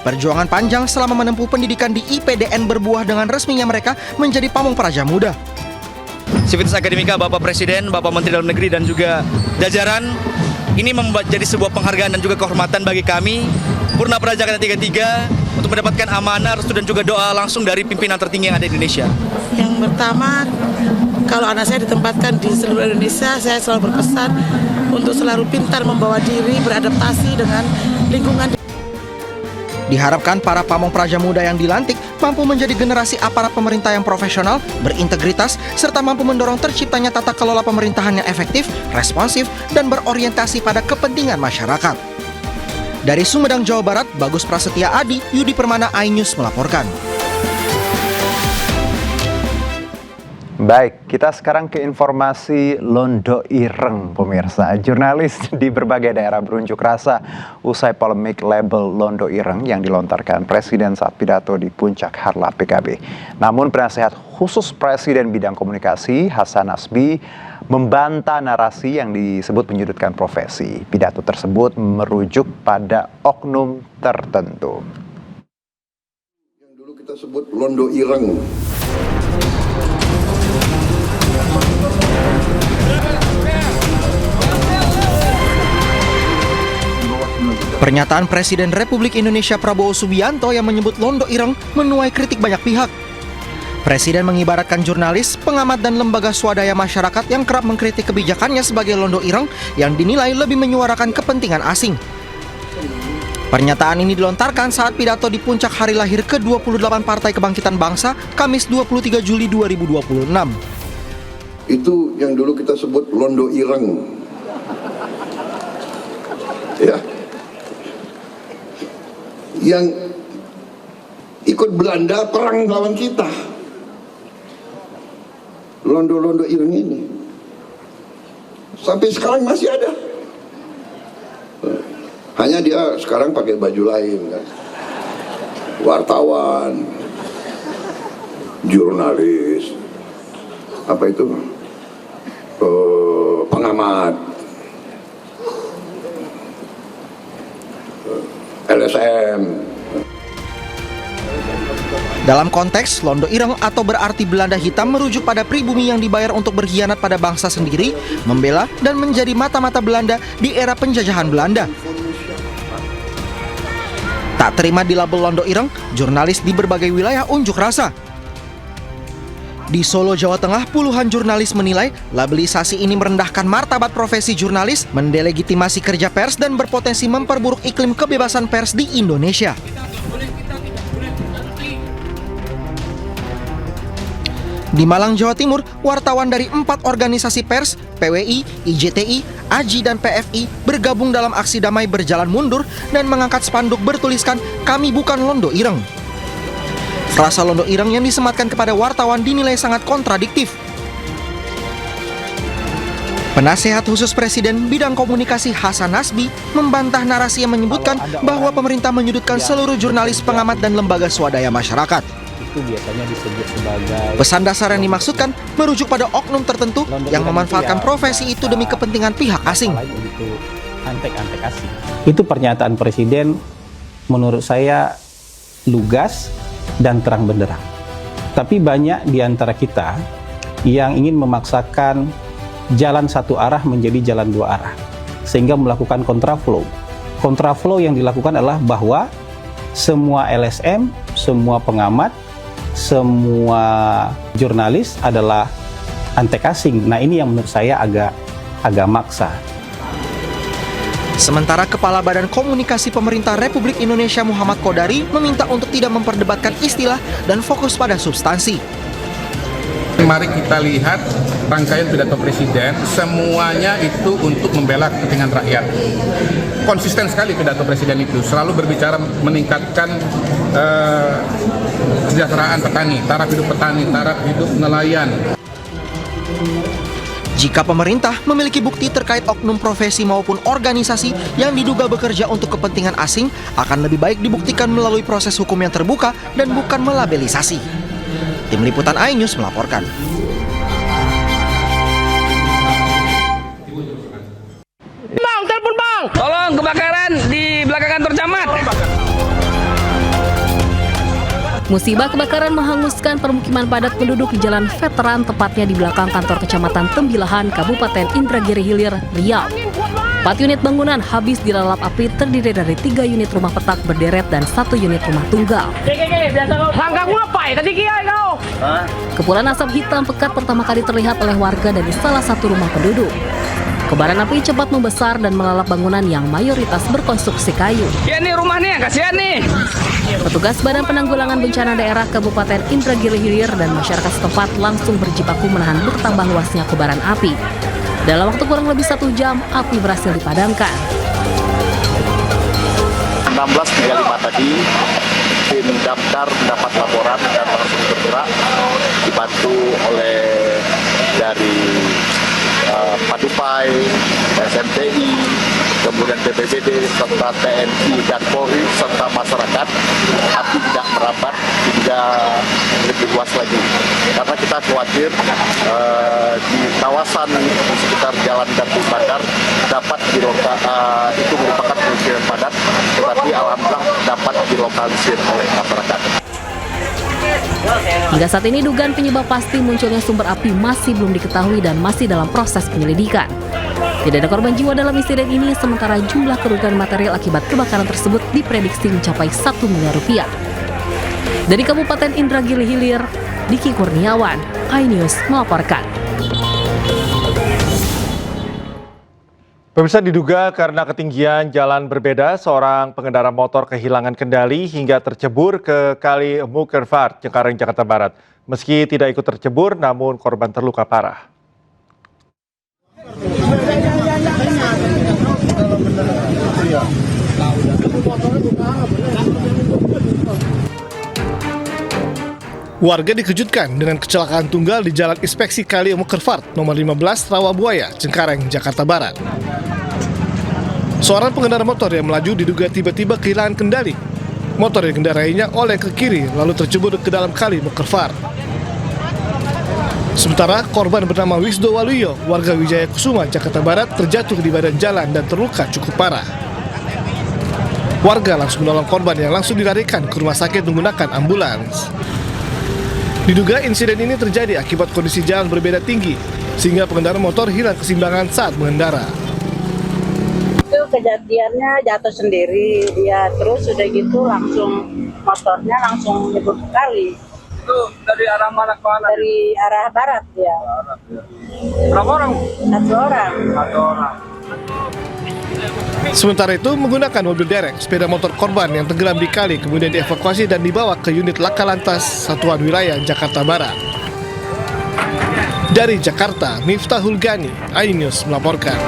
Perjuangan panjang selama menempuh pendidikan di IPDN berbuah dengan resminya mereka menjadi pamong praja muda. Sivitas Akademika, Bapak Presiden, Bapak Menteri Dalam Negeri, dan juga jajaran, ini menjadi sebuah penghargaan dan juga kehormatan bagi kami Purna Praja Angkatan 33 untuk mendapatkan amanah, restu, dan juga doa langsung dari pimpinan tertinggi yang ada di Indonesia. Yang pertama, kalau anak saya ditempatkan di seluruh Indonesia, saya selalu berpesan untuk selalu pintar membawa diri, beradaptasi dengan lingkungan. Diharapkan para pamong praja muda yang dilantik mampu menjadi generasi aparat pemerintah yang profesional, berintegritas, serta mampu mendorong terciptanya tata kelola pemerintahan yang efektif, responsif, dan berorientasi pada kepentingan masyarakat. Dari Sumedang, Jawa Barat, Bagus Prasetya Adi, Yudi Permana, iNews melaporkan. Baik, kita sekarang ke informasi Londo Ireng, pemirsa. Jurnalis di berbagai daerah berunjuk rasa usai polemik label Londo Ireng yang dilontarkan Presiden saat pidato di Puncak Harlah PKB. Namun penasehat khusus Presiden bidang komunikasi Hasan Nasbi membantah narasi yang disebut menyudutkan profesi. Pidato tersebut merujuk pada oknum tertentu. Yang dulu kita sebut Londo Ireng. Pernyataan Presiden Republik Indonesia Prabowo Subianto yang menyebut Londo Ireng menuai kritik banyak pihak. Presiden mengibaratkan jurnalis, pengamat, dan lembaga swadaya masyarakat yang kerap mengkritik kebijakannya sebagai Londo Ireng yang dinilai lebih menyuarakan kepentingan asing. Pernyataan ini dilontarkan saat pidato di puncak hari lahir ke-28 Partai Kebangkitan Bangsa, Kamis 23 Juli 2026. Itu yang dulu kita sebut Londo Ireng. Ya. Yang ikut Belanda perang lawan kita. Londo-londo Ireng ini. Sampai sekarang masih ada. Hanya dia sekarang pakai baju lain kan. Wartawan, jurnalis, apa itu, pengamat, LSM. Dalam konteks Londo Ireng atau berarti Belanda hitam merujuk pada pribumi yang dibayar untuk berkhianat pada bangsa sendiri, membela dan menjadi mata-mata Belanda di era penjajahan Belanda. Tak terima di label Londo Ireng, jurnalis di berbagai wilayah unjuk rasa. Di Solo, Jawa Tengah, puluhan jurnalis menilai labelisasi ini merendahkan martabat profesi jurnalis, mendelegitimasi kerja pers, dan berpotensi memperburuk iklim kebebasan pers di Indonesia. Di Malang, Jawa Timur, wartawan dari 4 organisasi pers, PWI, IJTI, AJI, dan PFI bergabung dalam aksi damai berjalan mundur dan mengangkat spanduk bertuliskan "Kami bukan Londo Ireng". Frasa Londo Ireng yang disematkan kepada wartawan dinilai sangat kontradiktif. Penasehat khusus Presiden bidang komunikasi Hasan Nasbi membantah narasi yang menyebutkan bahwa pemerintah menyudutkan seluruh jurnalis, pengamat, dan lembaga swadaya masyarakat. Itu biasanya disebut sebagai pesan dasar yang dimaksudkan merujuk pada oknum tertentu yang memanfaatkan profesi itu demi kepentingan pihak asing. Antek-antek asing. Itu pernyataan Presiden menurut saya lugas dan terang benderang. Tapi banyak di antara kita yang ingin memaksakan jalan satu arah menjadi jalan dua arah, sehingga melakukan kontraflow. Kontraflow yang dilakukan adalah bahwa semua LSM, semua pengamat, semua jurnalis adalah antek asing. Nah, ini yang menurut saya agak maksa. Sementara Kepala Badan Komunikasi Pemerintah Republik Indonesia Muhammad Kodari meminta untuk tidak memperdebatkan istilah dan fokus pada substansi. Mari kita lihat rangkaian pidato Presiden, semuanya itu untuk membela kepentingan rakyat. Konsisten sekali pidato Presiden itu, selalu berbicara meningkatkan kesejahteraan petani, taraf hidup nelayan. Jika pemerintah memiliki bukti terkait oknum profesi maupun organisasi yang diduga bekerja untuk kepentingan asing, akan lebih baik dibuktikan melalui proses hukum yang terbuka dan bukan melabelisasi. Tim Liputan iNews melaporkan. Bang, telepon bang! Tolong kebakaran di belakang kantor camat. Musibah kebakaran menghanguskan permukiman padat penduduk di Jalan Veteran, tepatnya di belakang kantor Kecamatan Tembilahan, Kabupaten Indragiri Hilir, Riau. 4 unit bangunan habis dilalap api terdiri dari 3 unit rumah petak berderet dan 1 unit rumah tunggal. Kepulan asap hitam pekat pertama kali terlihat oleh warga dari salah satu rumah penduduk. Kobaran api cepat membesar dan melalap bangunan yang mayoritas berkonstruksi kayu. Ya nih rumahnya, kasihan nih. Petugas Badan Penanggulangan Bencana Daerah Kabupaten Indragiri Hilir dan masyarakat setempat langsung berjibaku menahan bertambah luasnya kobaran api. Dalam waktu kurang lebih 1 jam, api berhasil dipadamkan. 16.35 tadi, tim damkar mendapat laporan dan langsung bergerak, dibantu oleh dari Padupai, SMTI, kemudian BPBD, serta TNI dan Polri, serta masyarakat. Api tidak merambat hingga lebih luas lagi. Karena kita khawatir di kawasan sekitar Jalan Gardu Bandar dapat itu merupakan pemukiman padat, tetapi alhamdulillah dapat dilokalisir oleh masyarakat. Hingga saat ini dugaan penyebab pasti munculnya sumber api masih belum diketahui dan masih dalam proses penyelidikan. Tidak ada korban jiwa dalam insiden ini, sementara jumlah kerugian material akibat kebakaran tersebut diprediksi mencapai 1 miliar rupiah. Dari Kabupaten Indragiri Hilir, Diki Kurniawan, iNews melaporkan. Pemirsa, diduga karena ketinggian jalan berbeda, seorang pengendara motor kehilangan kendali hingga tercebur ke Kali Mukervart, Cengkareng, Jakarta Barat. Meski tidak ikut tercebur, namun korban terluka parah. Warga dikejutkan dengan kecelakaan tunggal di Jalan Inspeksi Kali Mokerfart nomor 15 Rawabuaya, Cengkareng, Jakarta Barat. Seorang pengendara motor yang melaju diduga tiba-tiba kehilangan kendali. Motor yang dikendarainya oleh ke kiri lalu tercebur ke dalam Kali Mokerfart. Sementara korban bernama Wisdo Waluyo, warga Wijaya Kusuma, Jakarta Barat, terjatuh di badan jalan dan terluka cukup parah. Warga langsung menolong korban yang langsung dilarikan ke rumah sakit menggunakan ambulans. Diduga insiden ini terjadi akibat kondisi jalan berbeda tinggi, sehingga pengendara motor hilang keseimbangan saat mengendara. Itu kejadiannya jatuh sendiri, dia terus udah gitu langsung motornya langsung nyebur ke kali. Itu dari arah mana ke mana? Dari arah barat dia. Berapa orang? Satu orang. Sementara itu, menggunakan mobil derek, sepeda motor korban yang tenggelam di kali kemudian dievakuasi dan dibawa ke unit Laka Lantas Satuan Wilayah Jakarta Barat. Dari Jakarta, Miftahul Gani, iNews melaporkan.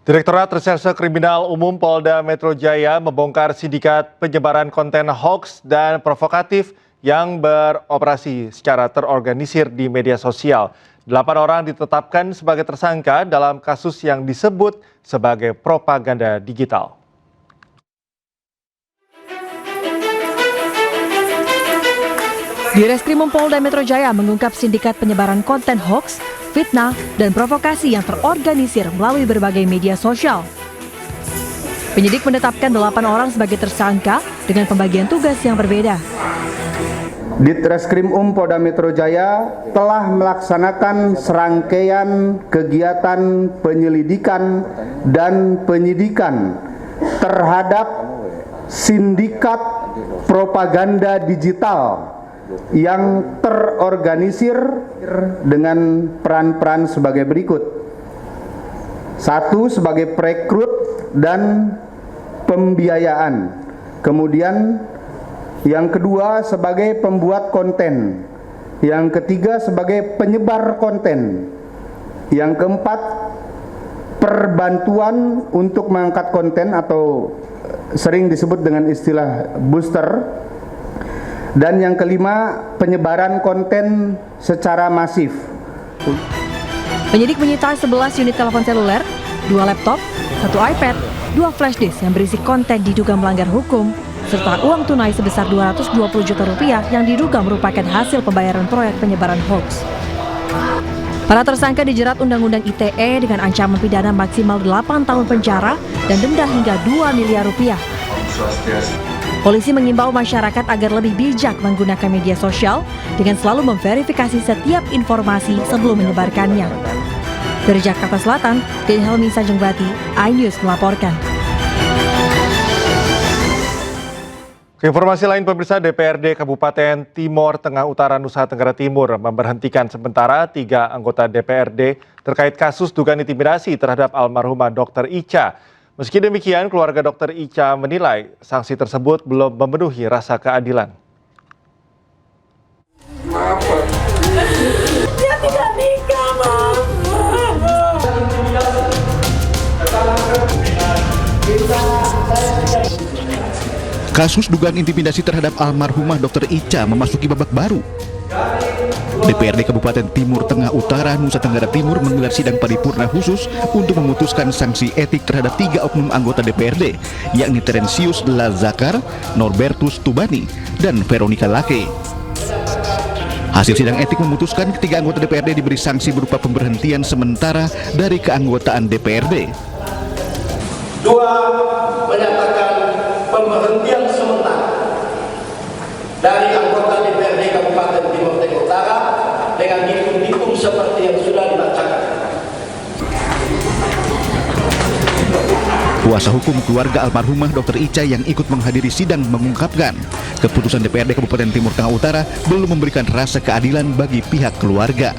Direktorat Reserse Kriminal Umum Polda Metro Jaya membongkar sindikat penyebaran konten hoax dan provokatif yang beroperasi secara terorganisir di media sosial. 8 orang ditetapkan sebagai tersangka dalam kasus yang disebut sebagai propaganda digital. Direskrimum Polda Metro Jaya mengungkap sindikat penyebaran konten hoax, fitnah, dan provokasi yang terorganisir melalui berbagai media sosial. Penyidik menetapkan 8 orang sebagai tersangka dengan pembagian tugas yang berbeda. Ditreskrim Polda Metro Jaya telah melaksanakan serangkaian kegiatan penyelidikan dan penyidikan terhadap sindikat propaganda digital yang terorganisir dengan peran-peran sebagai berikut. 1. Sebagai perekrut dan pembiayaan. Kemudian yang kedua sebagai pembuat konten. Yang ketiga sebagai penyebar konten. Yang keempat perbantuan untuk mengangkat konten atau sering disebut dengan istilah booster. Dan yang kelima penyebaran konten secara masif. Penyidik menyita 11 unit telepon seluler, 2 laptop, 1 iPad, 2 flash disk yang berisi konten diduga melanggar hukum, serta uang tunai sebesar 220 juta rupiah yang diduga merupakan hasil pembayaran proyek penyebaran hoax. Para tersangka dijerat Undang-Undang ITE dengan ancaman pidana maksimal 8 tahun penjara dan denda hingga 2 miliar rupiah. Polisi mengimbau masyarakat agar lebih bijak menggunakan media sosial dengan selalu memverifikasi setiap informasi sebelum menyebarkannya. Dari Jakarta Selatan, Deni Helmi Sanjengbati, iNews melaporkan. Informasi lain pemirsa, DPRD Kabupaten Timor Tengah Utara Nusa Tenggara Timur memberhentikan sementara 3 anggota DPRD terkait kasus dugaan intimidasi terhadap almarhumah Dr. Ica. Meski demikian, keluarga Dr. Ica menilai sanksi tersebut belum memenuhi rasa keadilan. Dia tidak nikah, Mama. Kasus dugaan intimidasi terhadap almarhumah Dr. Ica memasuki babak baru. DPRD Kabupaten Timur Tengah Utara Nusa Tenggara Timur menggelar sidang paripurna khusus untuk memutuskan sanksi etik terhadap 3 oknum anggota DPRD, yakni Terensius Lazakar, Norbertus Tubani, dan Veronica Lake. Hasil sidang etik memutuskan ketiga anggota DPRD diberi sanksi berupa pemberhentian sementara dari keanggotaan DPRD. 2. Menyatakan pemberhentian sementara dari anggota DPRD Kabupaten Timur Tengah Utara dengan dihukum seperti yang sudah dibacakan. Kuasa hukum keluarga almarhumah Dr. Ica yang ikut menghadiri sidang mengungkapkan keputusan DPRD Kabupaten Timur Tengah Utara belum memberikan rasa keadilan bagi pihak keluarga.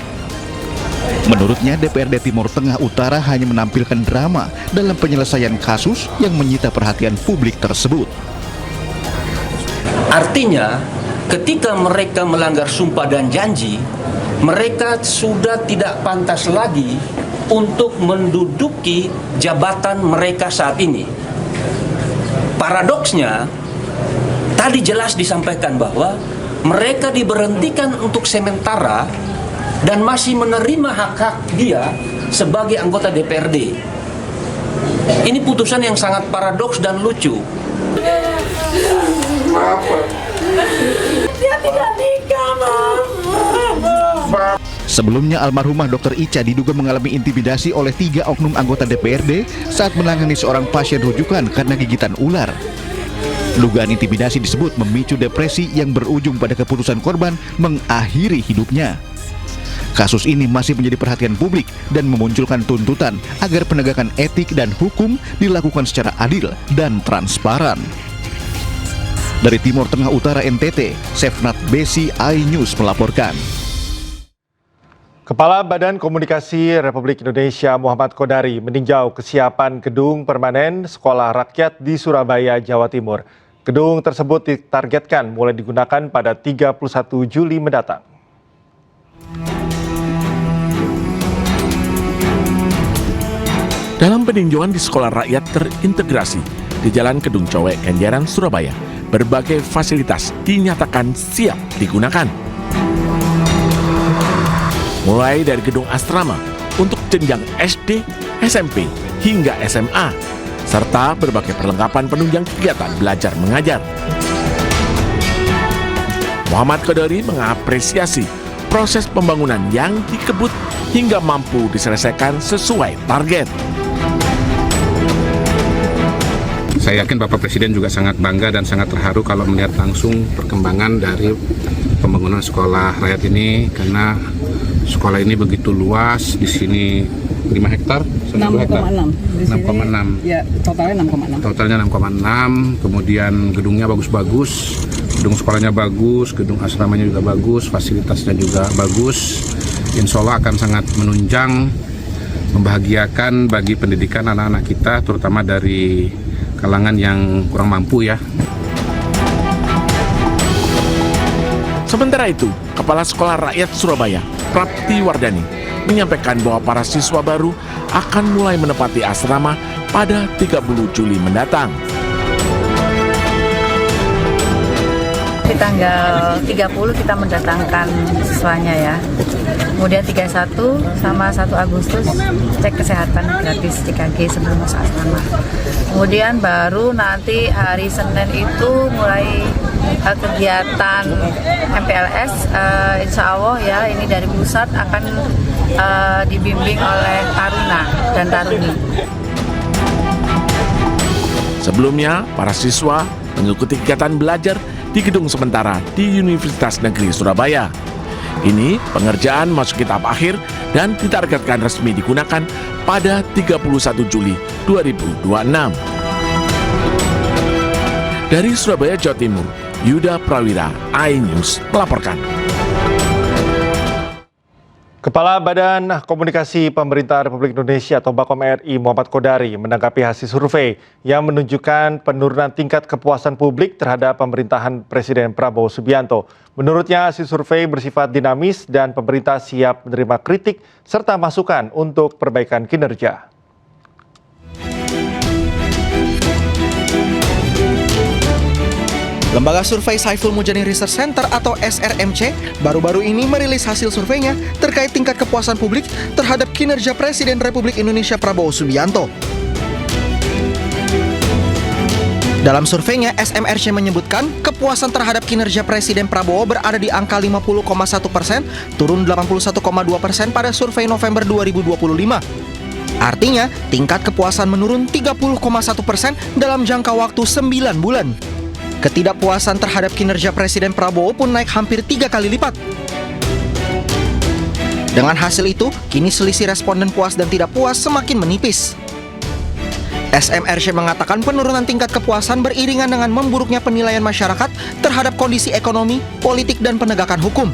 Menurutnya, DPRD Timur Tengah Utara hanya menampilkan drama dalam penyelesaian kasus yang menyita perhatian publik tersebut. Artinya, ketika mereka melanggar sumpah dan janji, mereka sudah tidak pantas lagi untuk menduduki jabatan mereka saat ini. Paradoksnya, tadi jelas disampaikan bahwa mereka diberhentikan untuk sementara dan masih menerima hak-hak dia sebagai anggota DPRD. Ini putusan yang sangat paradoks dan lucu. Dia tidak nikah, Mama. Sebelumnya almarhumah Dr. Ica diduga mengalami intimidasi oleh 3 oknum anggota DPRD saat menangani seorang pasien rujukan karena gigitan ular. Dugaan intimidasi disebut memicu depresi yang berujung pada keputusan korban mengakhiri hidupnya. Kasus ini masih menjadi perhatian publik dan memunculkan tuntutan agar penegakan etik dan hukum dilakukan secara adil dan transparan. Dari Timur Tengah Utara NTT, Sefnat Besi, iNews melaporkan. Kepala Badan Komunikasi Republik Indonesia Muhammad Kodari meninjau kesiapan gedung permanen Sekolah Rakyat di Surabaya, Jawa Timur. Gedung tersebut ditargetkan mulai digunakan pada 31 Juli mendatang. Dalam peninjauan di Sekolah Rakyat terintegrasi di Jalan Kedung Cowek, Kenjeran, Surabaya, berbagai fasilitas dinyatakan siap digunakan. Mulai dari gedung asrama untuk jenjang SD, SMP, hingga SMA, serta berbagai perlengkapan penunjang kegiatan belajar mengajar. Muhammad Kodari mengapresiasi proses pembangunan yang dikebut hingga mampu diselesaikan sesuai target. Saya yakin Bapak Presiden juga sangat bangga dan sangat terharu kalau melihat langsung perkembangan dari pembangunan sekolah rakyat ini, karena sekolah ini begitu luas. Di sini 5 hektar, 6,6. 6,6. Ya, totalnya 6,6. Totalnya 6,6. Kemudian gedungnya bagus-bagus, gedung sekolahnya bagus, gedung asramanya juga bagus, fasilitasnya juga bagus. Insya Allah akan sangat menunjang, membahagiakan bagi pendidikan anak-anak kita, terutama dari kalangan yang kurang mampu ya. Sementara itu, Kepala Sekolah Rakyat Surabaya, Prapti Wardani, menyampaikan bahwa para siswa baru akan mulai menempati asrama pada 30 Juli mendatang. Di tanggal 30 kita mendatangkan siswanya ya. Kemudian 31 sama 1 Agustus cek kesehatan gratis CKG sebelum masuk asrama. Kemudian baru nanti hari Senin itu mulai kegiatan MPLS, insya Allah ya ini dari pusat akan dibimbing oleh Taruna dan Taruni. Sebelumnya, para siswa mengikuti kegiatan belajar di gedung sementara di Universitas Negeri Surabaya. Ini pengerjaan masuk tahap akhir dan ditargetkan resmi digunakan pada 31 Juli 2026. Dari Surabaya, Jawa Timur, Yuda Prawira, iNews melaporkan. Kepala Badan Komunikasi Pemerintah Republik Indonesia atau Bakom RI Muhammad Kodari menanggapi hasil survei yang menunjukkan penurunan tingkat kepuasan publik terhadap pemerintahan Presiden Prabowo Subianto. Menurutnya hasil survei bersifat dinamis dan pemerintah siap menerima kritik serta masukan untuk perbaikan kinerja. Lembaga survei Saiful Mujani Research Center atau SRMC baru-baru ini merilis hasil surveinya terkait tingkat kepuasan publik terhadap kinerja Presiden Republik Indonesia Prabowo Subianto. Dalam surveinya, SMRC menyebutkan kepuasan terhadap kinerja Presiden Prabowo berada di angka 50,1%, turun 81,2% pada survei November 2025. Artinya, tingkat kepuasan menurun 30,1% dalam jangka waktu 9 bulan. Ketidakpuasan terhadap kinerja Presiden Prabowo pun naik hampir 3 kali lipat. Dengan hasil itu, kini selisih responden puas dan tidak puas semakin menipis. SMRC mengatakan penurunan tingkat kepuasan beriringan dengan memburuknya penilaian masyarakat terhadap kondisi ekonomi, politik, dan penegakan hukum.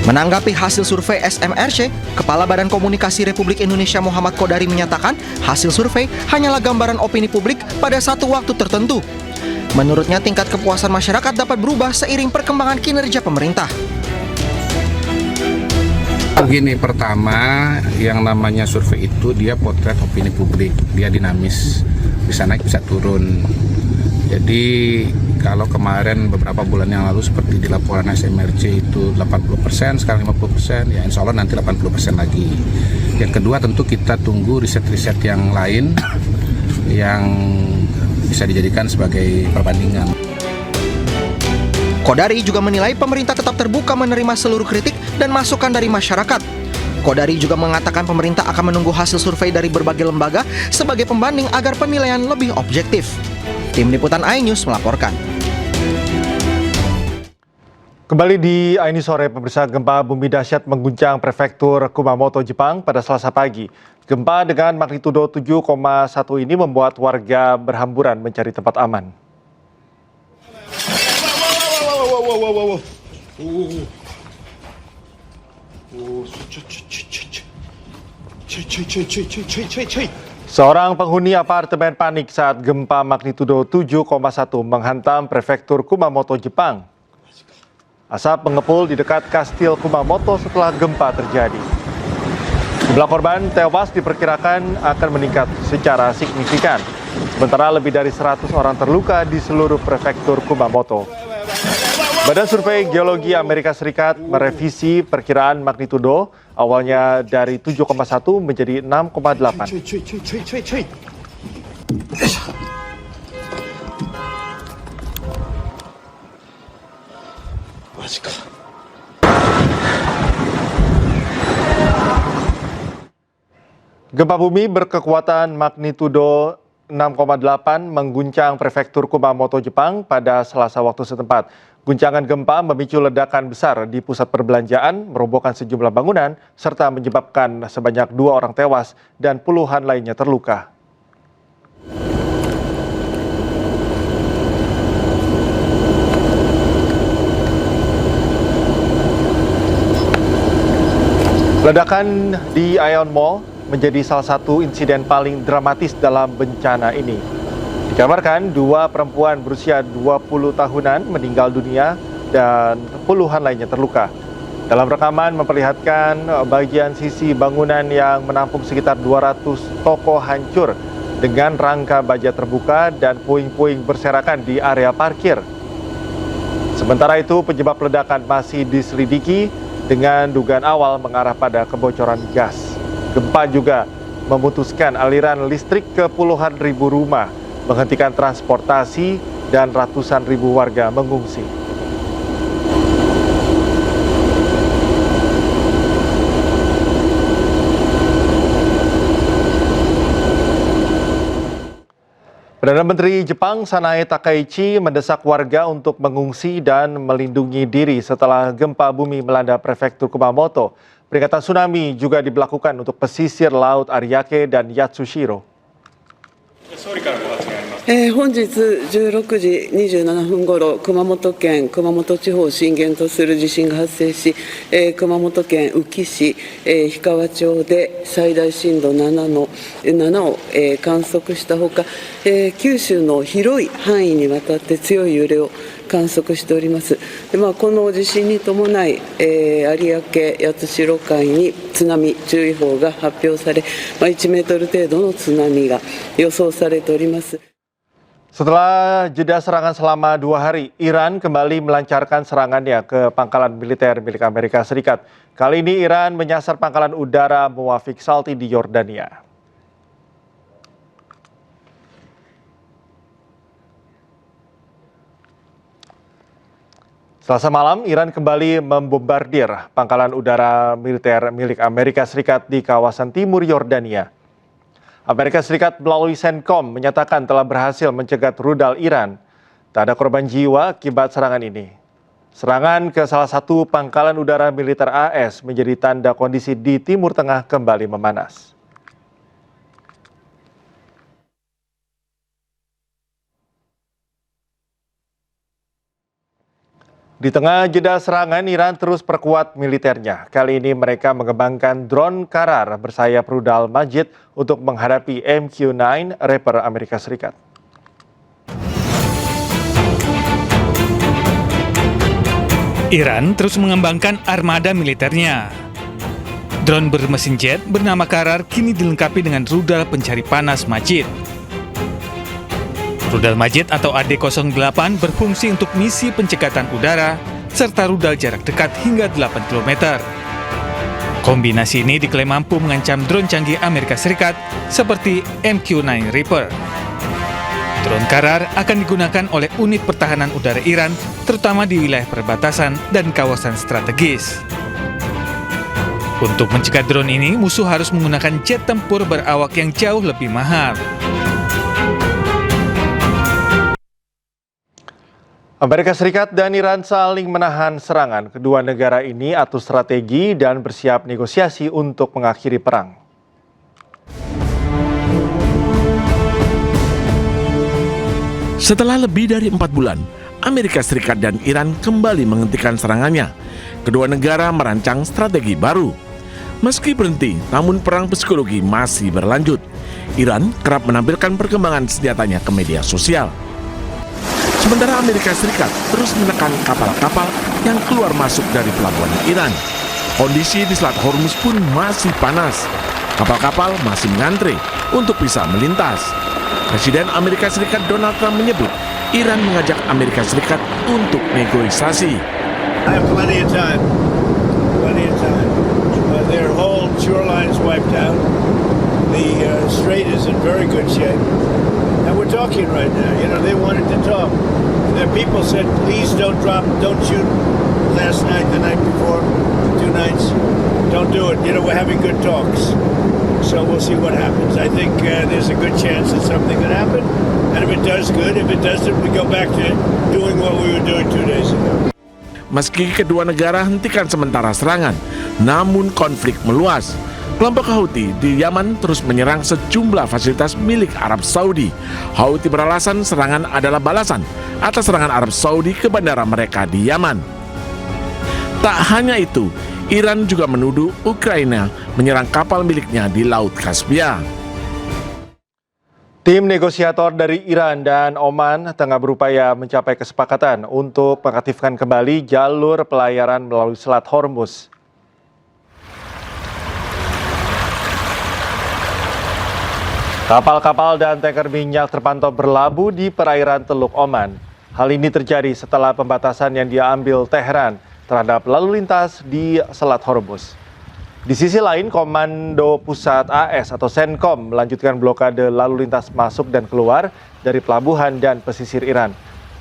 Menanggapi hasil survei SMRC, Kepala Badan Komunikasi Republik Indonesia Muhammad Kodari menyatakan hasil survei hanyalah gambaran opini publik pada satu waktu tertentu. Menurutnya tingkat kepuasan masyarakat dapat berubah seiring perkembangan kinerja pemerintah. Begini, pertama yang namanya survei itu dia potret opini publik, dia dinamis, bisa naik bisa turun. Jadi kalau kemarin beberapa bulan yang lalu seperti di laporan SMRC itu 80%, sekarang 50%, ya insya Allah nanti 80% lagi. Yang kedua tentu kita tunggu riset-riset yang lain yang bisa dijadikan sebagai perbandingan. Kodari juga menilai pemerintah tetap terbuka menerima seluruh kritik dan masukan dari masyarakat. Kodari juga mengatakan pemerintah akan menunggu hasil survei dari berbagai lembaga sebagai pembanding agar penilaian lebih objektif. Tim Liputan iNews melaporkan. Kembali di iNews sore, pemirsa, gempa bumi dahsyat mengguncang prefektur Kumamoto, Jepang pada Selasa pagi. Gempa dengan magnitudo 7,1 ini membuat warga berhamburan mencari tempat aman. Seorang penghuni apartemen panik saat gempa magnitudo 7,1 menghantam prefektur Kumamoto, Jepang. Asap mengepul di dekat Kastil Kumamoto setelah gempa terjadi. Jumlah korban tewas diperkirakan akan meningkat secara signifikan. Sementara lebih dari 100 orang terluka di seluruh prefektur Kumamoto. Badan Survei Geologi Amerika Serikat merevisi perkiraan magnitudo awalnya dari 7,1 menjadi 6,8. Gempa bumi berkekuatan magnitudo 6,8 mengguncang prefektur Kumamoto, Jepang pada Selasa waktu setempat. Guncangan gempa memicu ledakan besar di pusat perbelanjaan, merobohkan sejumlah bangunan, serta menyebabkan sebanyak 2 orang tewas dan puluhan lainnya terluka. Ledakan di Aeon Mall menjadi salah satu insiden paling dramatis dalam bencana ini. Dikabarkan 2 perempuan berusia 20 tahunan meninggal dunia dan puluhan lainnya terluka. Dalam rekaman memperlihatkan bagian sisi bangunan yang menampung sekitar 200 toko hancur dengan rangka baja terbuka dan puing-puing berserakan di area parkir. Sementara itu penyebab ledakan masih diselidiki dengan dugaan awal mengarah pada kebocoran gas. Gempa juga memutuskan aliran listrik ke puluhan ribu rumah, menghentikan transportasi dan ratusan ribu warga mengungsi. Perdana Menteri Jepang Sanae Takaichi mendesak warga untuk mengungsi dan melindungi diri setelah gempa bumi melanda prefektur Kumamoto. Peringatan tsunami juga diberlakukan untuk pesisir Laut Ariake dan Yatsushiro. 本日16時27分ごろ、熊本県熊本地方を震源とする地震が発生し、熊本県宇城市、氷川町で最大震度7を観測したほか、九州の広い範囲にわたって強い揺れを観測しております。この地震に伴い、有明八代海に津波注意報が発表され、1メートル程度の津波が予想されております。 Setelah jeda serangan selama 2 hari, Iran kembali melancarkan serangannya ke pangkalan militer milik Amerika Serikat. Kali ini Iran menyasar pangkalan udara Muwafiq Salti di Yordania. Selasa malam, Iran kembali membombardir pangkalan udara militer milik Amerika Serikat di kawasan timur Yordania. Amerika Serikat melalui CENTCOM menyatakan telah berhasil mencegat rudal Iran. Tak ada korban jiwa akibat serangan ini. Serangan ke salah satu pangkalan udara militer AS menjadi tanda kondisi di Timur Tengah kembali memanas. Di tengah jeda serangan, Iran terus perkuat militernya. Kali ini mereka mengembangkan drone Karar bersayap rudal Majid untuk menghadapi MQ-9 Reaper Amerika Serikat. Iran terus mengembangkan armada militernya. Drone bermesin jet bernama Karar kini dilengkapi dengan rudal pencari panas Majid. Rudal Majid atau AD-08 berfungsi untuk misi pencekatan udara serta rudal jarak dekat hingga 8 km. Kombinasi ini diklaim mampu mengancam drone canggih Amerika Serikat seperti MQ-9 Reaper. Drone Karar akan digunakan oleh unit pertahanan udara Iran, terutama di wilayah perbatasan dan kawasan strategis. Untuk mencegah drone ini, musuh harus menggunakan jet tempur berawak yang jauh lebih mahal. Amerika Serikat dan Iran saling menahan serangan. Kedua negara ini atur strategi dan bersiap negosiasi untuk mengakhiri perang. Setelah lebih dari 4 bulan, Amerika Serikat dan Iran kembali menghentikan serangannya. Kedua negara merancang strategi baru. Meski berhenti, namun perang psikologi masih berlanjut. Iran kerap menampilkan perkembangan senjatanya ke media sosial. Sementara Amerika Serikat terus menekan kapal-kapal yang keluar masuk dari pelabuhan Iran. Kondisi di Selat Hormuz pun masih panas. Kapal-kapal masih mengantre untuk bisa melintas. Presiden Amerika Serikat Donald Trump menyebut Iran mengajak Amerika Serikat untuk negosiasi. I have plenty of time. Their whole shoreline is wiped out. The strait is in very good shape. And we're talking right now. You know, they wanted to talk. The people said, please don't shoot last night, the night before, 2 nights. Don't do it. You know, we're having good talks. So we'll see what happens. I think there's a good chance that something could happen. And if it does, good. If it doesn't, we go back to doing what we were doing 2 days ago. Meski kedua negara hentikan sementara serangan, namun konflik meluas. Kelompok Houthi di Yaman terus menyerang sejumlah fasilitas milik Arab Saudi. Houthi beralasan serangan adalah balasan atas serangan Arab Saudi ke bandara mereka di Yaman. Tak hanya itu, Iran juga menuduh Ukraina menyerang kapal miliknya di Laut Kaspia. Tim negosiator dari Iran dan Oman tengah berupaya mencapai kesepakatan untuk mengaktifkan kembali jalur pelayaran melalui Selat Hormuz. Kapal-kapal dan tanker minyak terpantau berlabuh di perairan Teluk Oman. Hal ini terjadi setelah pembatasan yang diambil Tehran terhadap lalu lintas di Selat Hormuz. Di sisi lain, Komando Pusat AS atau CENTCOM melanjutkan blokade lalu lintas masuk dan keluar dari pelabuhan dan pesisir Iran.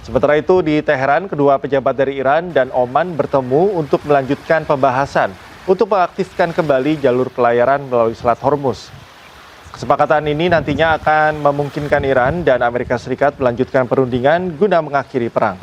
Sementara itu di Teheran, kedua pejabat dari Iran dan Oman bertemu untuk melanjutkan pembahasan untuk mengaktifkan kembali jalur pelayaran melalui Selat Hormuz. Kesepakatan ini nantinya akan memungkinkan Iran dan Amerika Serikat melanjutkan perundingan guna mengakhiri perang.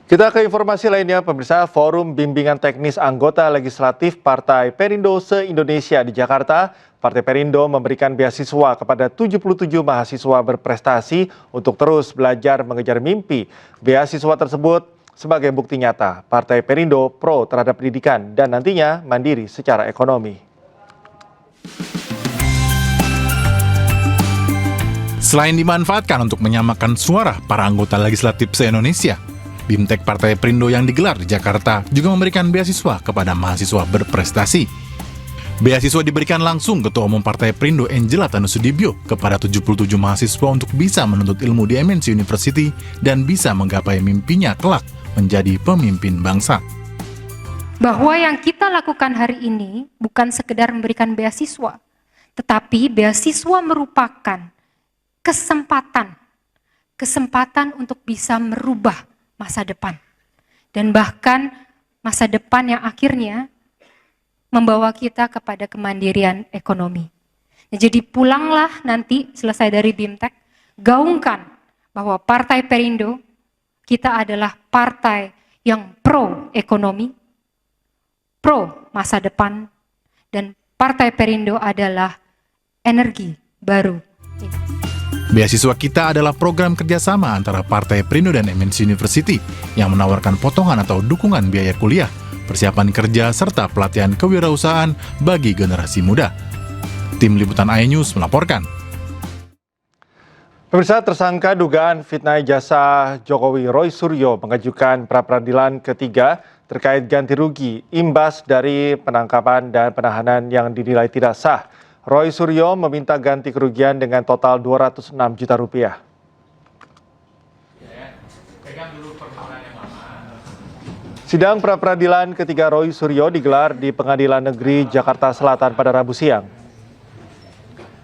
Kita ke informasi lainnya, pemirsa. Forum Bimbingan Teknis Anggota Legislatif Partai Perindo se-Indonesia di Jakarta, Partai Perindo memberikan beasiswa kepada 77 mahasiswa berprestasi untuk terus belajar mengejar mimpi. Beasiswa tersebut sebagai bukti nyata Partai Perindo pro terhadap pendidikan dan nantinya mandiri secara ekonomi. Selain dimanfaatkan untuk menyamakan suara para anggota legislatif se-Indonesia, BIMTEK Partai Perindo yang digelar di Jakarta juga memberikan beasiswa kepada mahasiswa berprestasi. Beasiswa diberikan langsung Ketua Umum Partai Perindo Angela Tanusudibyo kepada 77 mahasiswa untuk bisa menuntut ilmu di MNC University dan bisa menggapai mimpinya kelak menjadi pemimpin bangsa. Bahwa yang kita lakukan hari ini bukan sekedar memberikan beasiswa, tetapi beasiswa merupakan kesempatan untuk bisa merubah masa depan. Dan bahkan masa depan yang akhirnya membawa kita kepada kemandirian ekonomi. Nah, jadi pulanglah nanti selesai dari BIMTEK, gaungkan bahwa Partai Perindo, kita adalah partai yang pro ekonomi, pro masa depan, dan Partai Perindo adalah energi baru. Beasiswa Kita adalah program kerjasama antara Partai Perindo dan MNC University yang menawarkan potongan atau dukungan biaya kuliah, persiapan kerja, serta pelatihan kewirausahaan bagi generasi muda. Tim Liputan iNews melaporkan. Pemirsa, tersangka dugaan fitnah ijazah Jokowi Roy Suryo mengajukan pra-peradilan ketiga terkait ganti rugi imbas dari penangkapan dan penahanan yang dinilai tidak sah. Roy Suryo meminta ganti kerugian dengan total 206 juta rupiah. Sidang pra-peradilan ketiga Roy Suryo digelar di Pengadilan Negeri Jakarta Selatan pada Rabu siang.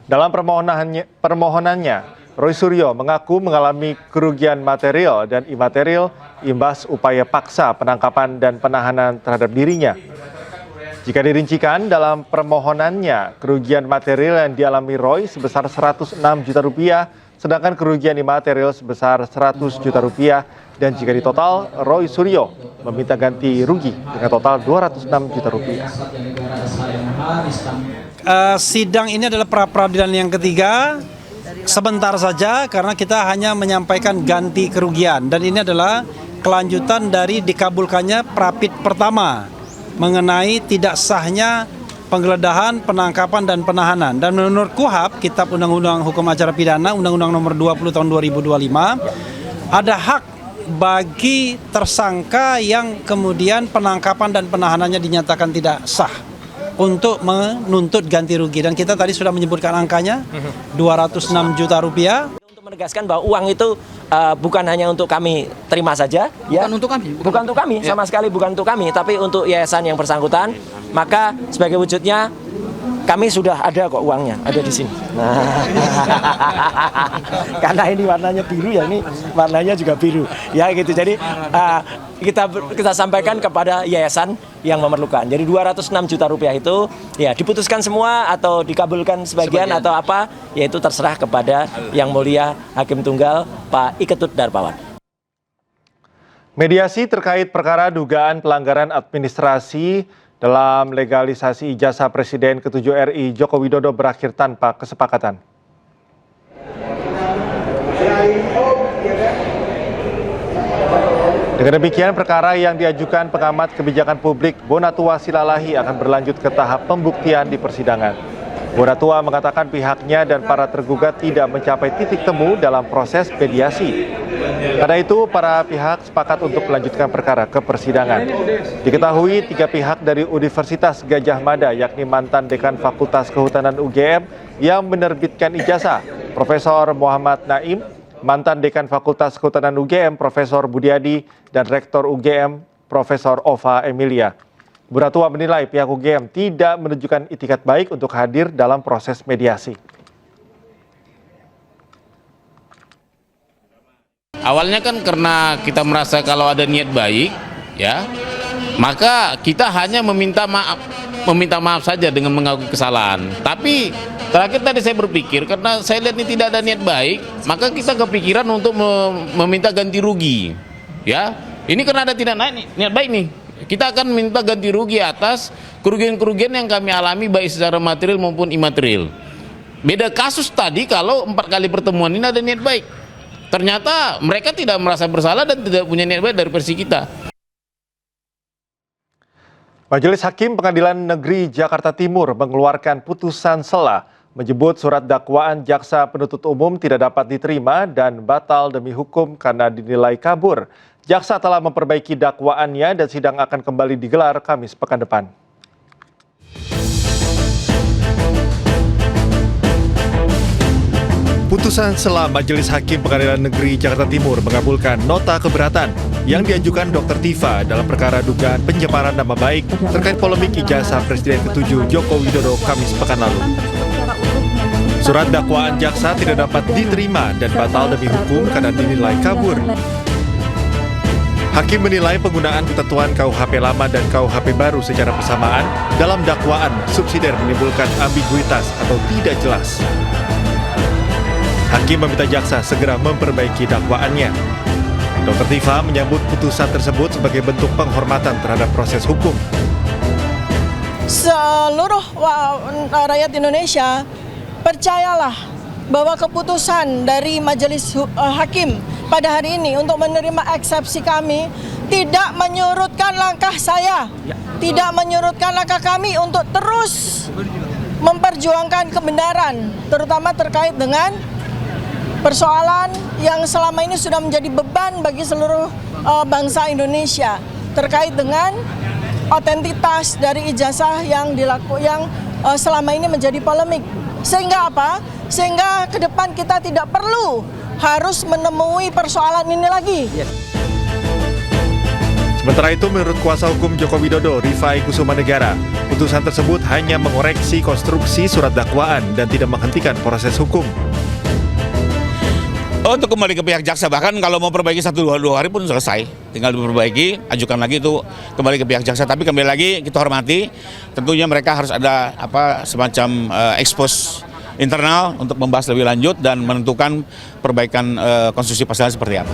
Dalam permohonannya, Roy Suryo mengaku mengalami kerugian material dan imaterial imbas upaya paksa penangkapan dan penahanan terhadap dirinya. Jika dirincikan dalam permohonannya, kerugian material yang dialami Roy sebesar 106 juta rupiah, sedangkan kerugian imaterial sebesar 100 juta rupiah, dan jika ditotal, Roy Suryo meminta ganti rugi dengan total 206 juta rupiah. Sidang ini adalah pra-peradilan yang ketiga. Sebentar saja karena kita hanya menyampaikan ganti kerugian, dan ini adalah kelanjutan dari dikabulkannya prapit pertama mengenai tidak sahnya penggeledahan, penangkapan dan penahanan. Dan menurut KUHP, Kitab Undang-Undang Hukum Acara Pidana, Undang-Undang Nomor 20 Tahun 2025, ada hak bagi tersangka yang kemudian penangkapan dan penahanannya dinyatakan tidak sah untuk menuntut ganti rugi, dan kita tadi sudah menyebutkan angkanya 206 juta rupiah. Untuk menegaskan bahwa uang itu bukan hanya untuk kami terima saja, ya. Bukan untuk kami, sama sekali bukan untuk kami, tapi untuk yayasan yang bersangkutan. Maka sebagai wujudnya kami sudah ada kok uangnya, ada di sini. Nah, karena ini warnanya biru ya, ini warnanya juga biru, ya gitu. Jadi kita sampaikan kepada yayasan yang memerlukan. Jadi 206 juta rupiah itu ya diputuskan semua atau dikabulkan sebagian atau apa, yaitu terserah kepada Yang Mulia Hakim Tunggal Pak Iketut Darpawan. Mediasi terkait perkara dugaan pelanggaran administrasi dalam legalisasi ijazah Presiden ke-7 RI Joko Widodo berakhir tanpa kesepakatan. Dengan demikian, perkara yang diajukan pengamat kebijakan publik Bonatua Silalahi akan berlanjut ke tahap pembuktian di persidangan. Bonatua mengatakan pihaknya dan para tergugat tidak mencapai titik temu dalam proses mediasi. Karena itu, para pihak sepakat untuk melanjutkan perkara ke persidangan. Diketahui 3 pihak dari Universitas Gadjah Mada, yakni mantan Dekan Fakultas Kehutanan UGM yang menerbitkan ijazah, Profesor Muhammad Naim, mantan Dekan Fakultas Kehutanan UGM, Profesor Budiadi, dan Rektor UGM, Profesor Ova Emilia. Bonatua menilai pihak UGM tidak menunjukkan itikat baik untuk hadir dalam proses mediasi. Awalnya kan karena kita merasa kalau ada niat baik, ya, maka kita hanya meminta maaf saja dengan mengakui kesalahan. Tapi terakhir tadi saya berpikir karena saya lihat ini tidak ada niat baik, maka kita kepikiran untuk meminta ganti rugi, ya. Ini karena ada tidak niat baik nih. Kita akan minta ganti rugi atas kerugian-kerugian yang kami alami baik secara material maupun imaterial. Beda kasus tadi kalau 4 kali pertemuan ini ada niat baik. Ternyata mereka tidak merasa bersalah dan tidak punya niat baik dari versi kita. Majelis Hakim Pengadilan Negeri Jakarta Timur mengeluarkan putusan sela menyebut surat dakwaan jaksa penuntut umum tidak dapat diterima dan batal demi hukum karena dinilai kabur. Jaksa telah memperbaiki dakwaannya dan sidang akan kembali digelar Kamis pekan depan. Putusan sela Majelis Hakim Pengadilan Negeri Jakarta Timur mengabulkan nota keberatan yang diajukan Dr. Tifa dalam perkara dugaan pencemaran nama baik terkait polemik ijazah Presiden ke-7 Joko Widodo Kamis pekan lalu. Surat dakwaan jaksa tidak dapat diterima dan batal demi hukum karena dinilai kabur. Hakim menilai penggunaan ketentuan KUHP lama dan KUHP baru secara bersamaan dalam dakwaan subsidiar menimbulkan ambiguitas atau tidak jelas. Hakim meminta jaksa segera memperbaiki dakwaannya. Dr. Tifa menyambut putusan tersebut sebagai bentuk penghormatan terhadap proses hukum. Seluruh rakyat Indonesia, percayalah bahwa keputusan dari Majelis Hakim pada hari ini untuk menerima eksepsi kami tidak menyurutkan langkah saya, tidak menyurutkan langkah kami untuk terus memperjuangkan kebenaran, terutama terkait dengan persoalan yang selama ini sudah menjadi beban bagi seluruh bangsa Indonesia terkait dengan otentitas dari ijazah yang selama ini menjadi polemik. Sehingga apa? Sehingga ke depan kita tidak perlu harus menemui persoalan ini lagi. Sementara itu, menurut kuasa hukum Joko Widodo, Rifai Kusumanegara, putusan tersebut hanya mengoreksi konstruksi surat dakwaan dan tidak menghentikan proses hukum. Untuk kembali ke pihak jaksa, bahkan kalau mau perbaiki 1-2 hari pun selesai. Tinggal diperbaiki, ajukan lagi itu kembali ke pihak jaksa. Tapi kembali lagi kita hormati, tentunya mereka harus ada semacam ekspos internal untuk membahas lebih lanjut dan menentukan perbaikan konstruksi pasal seperti apa.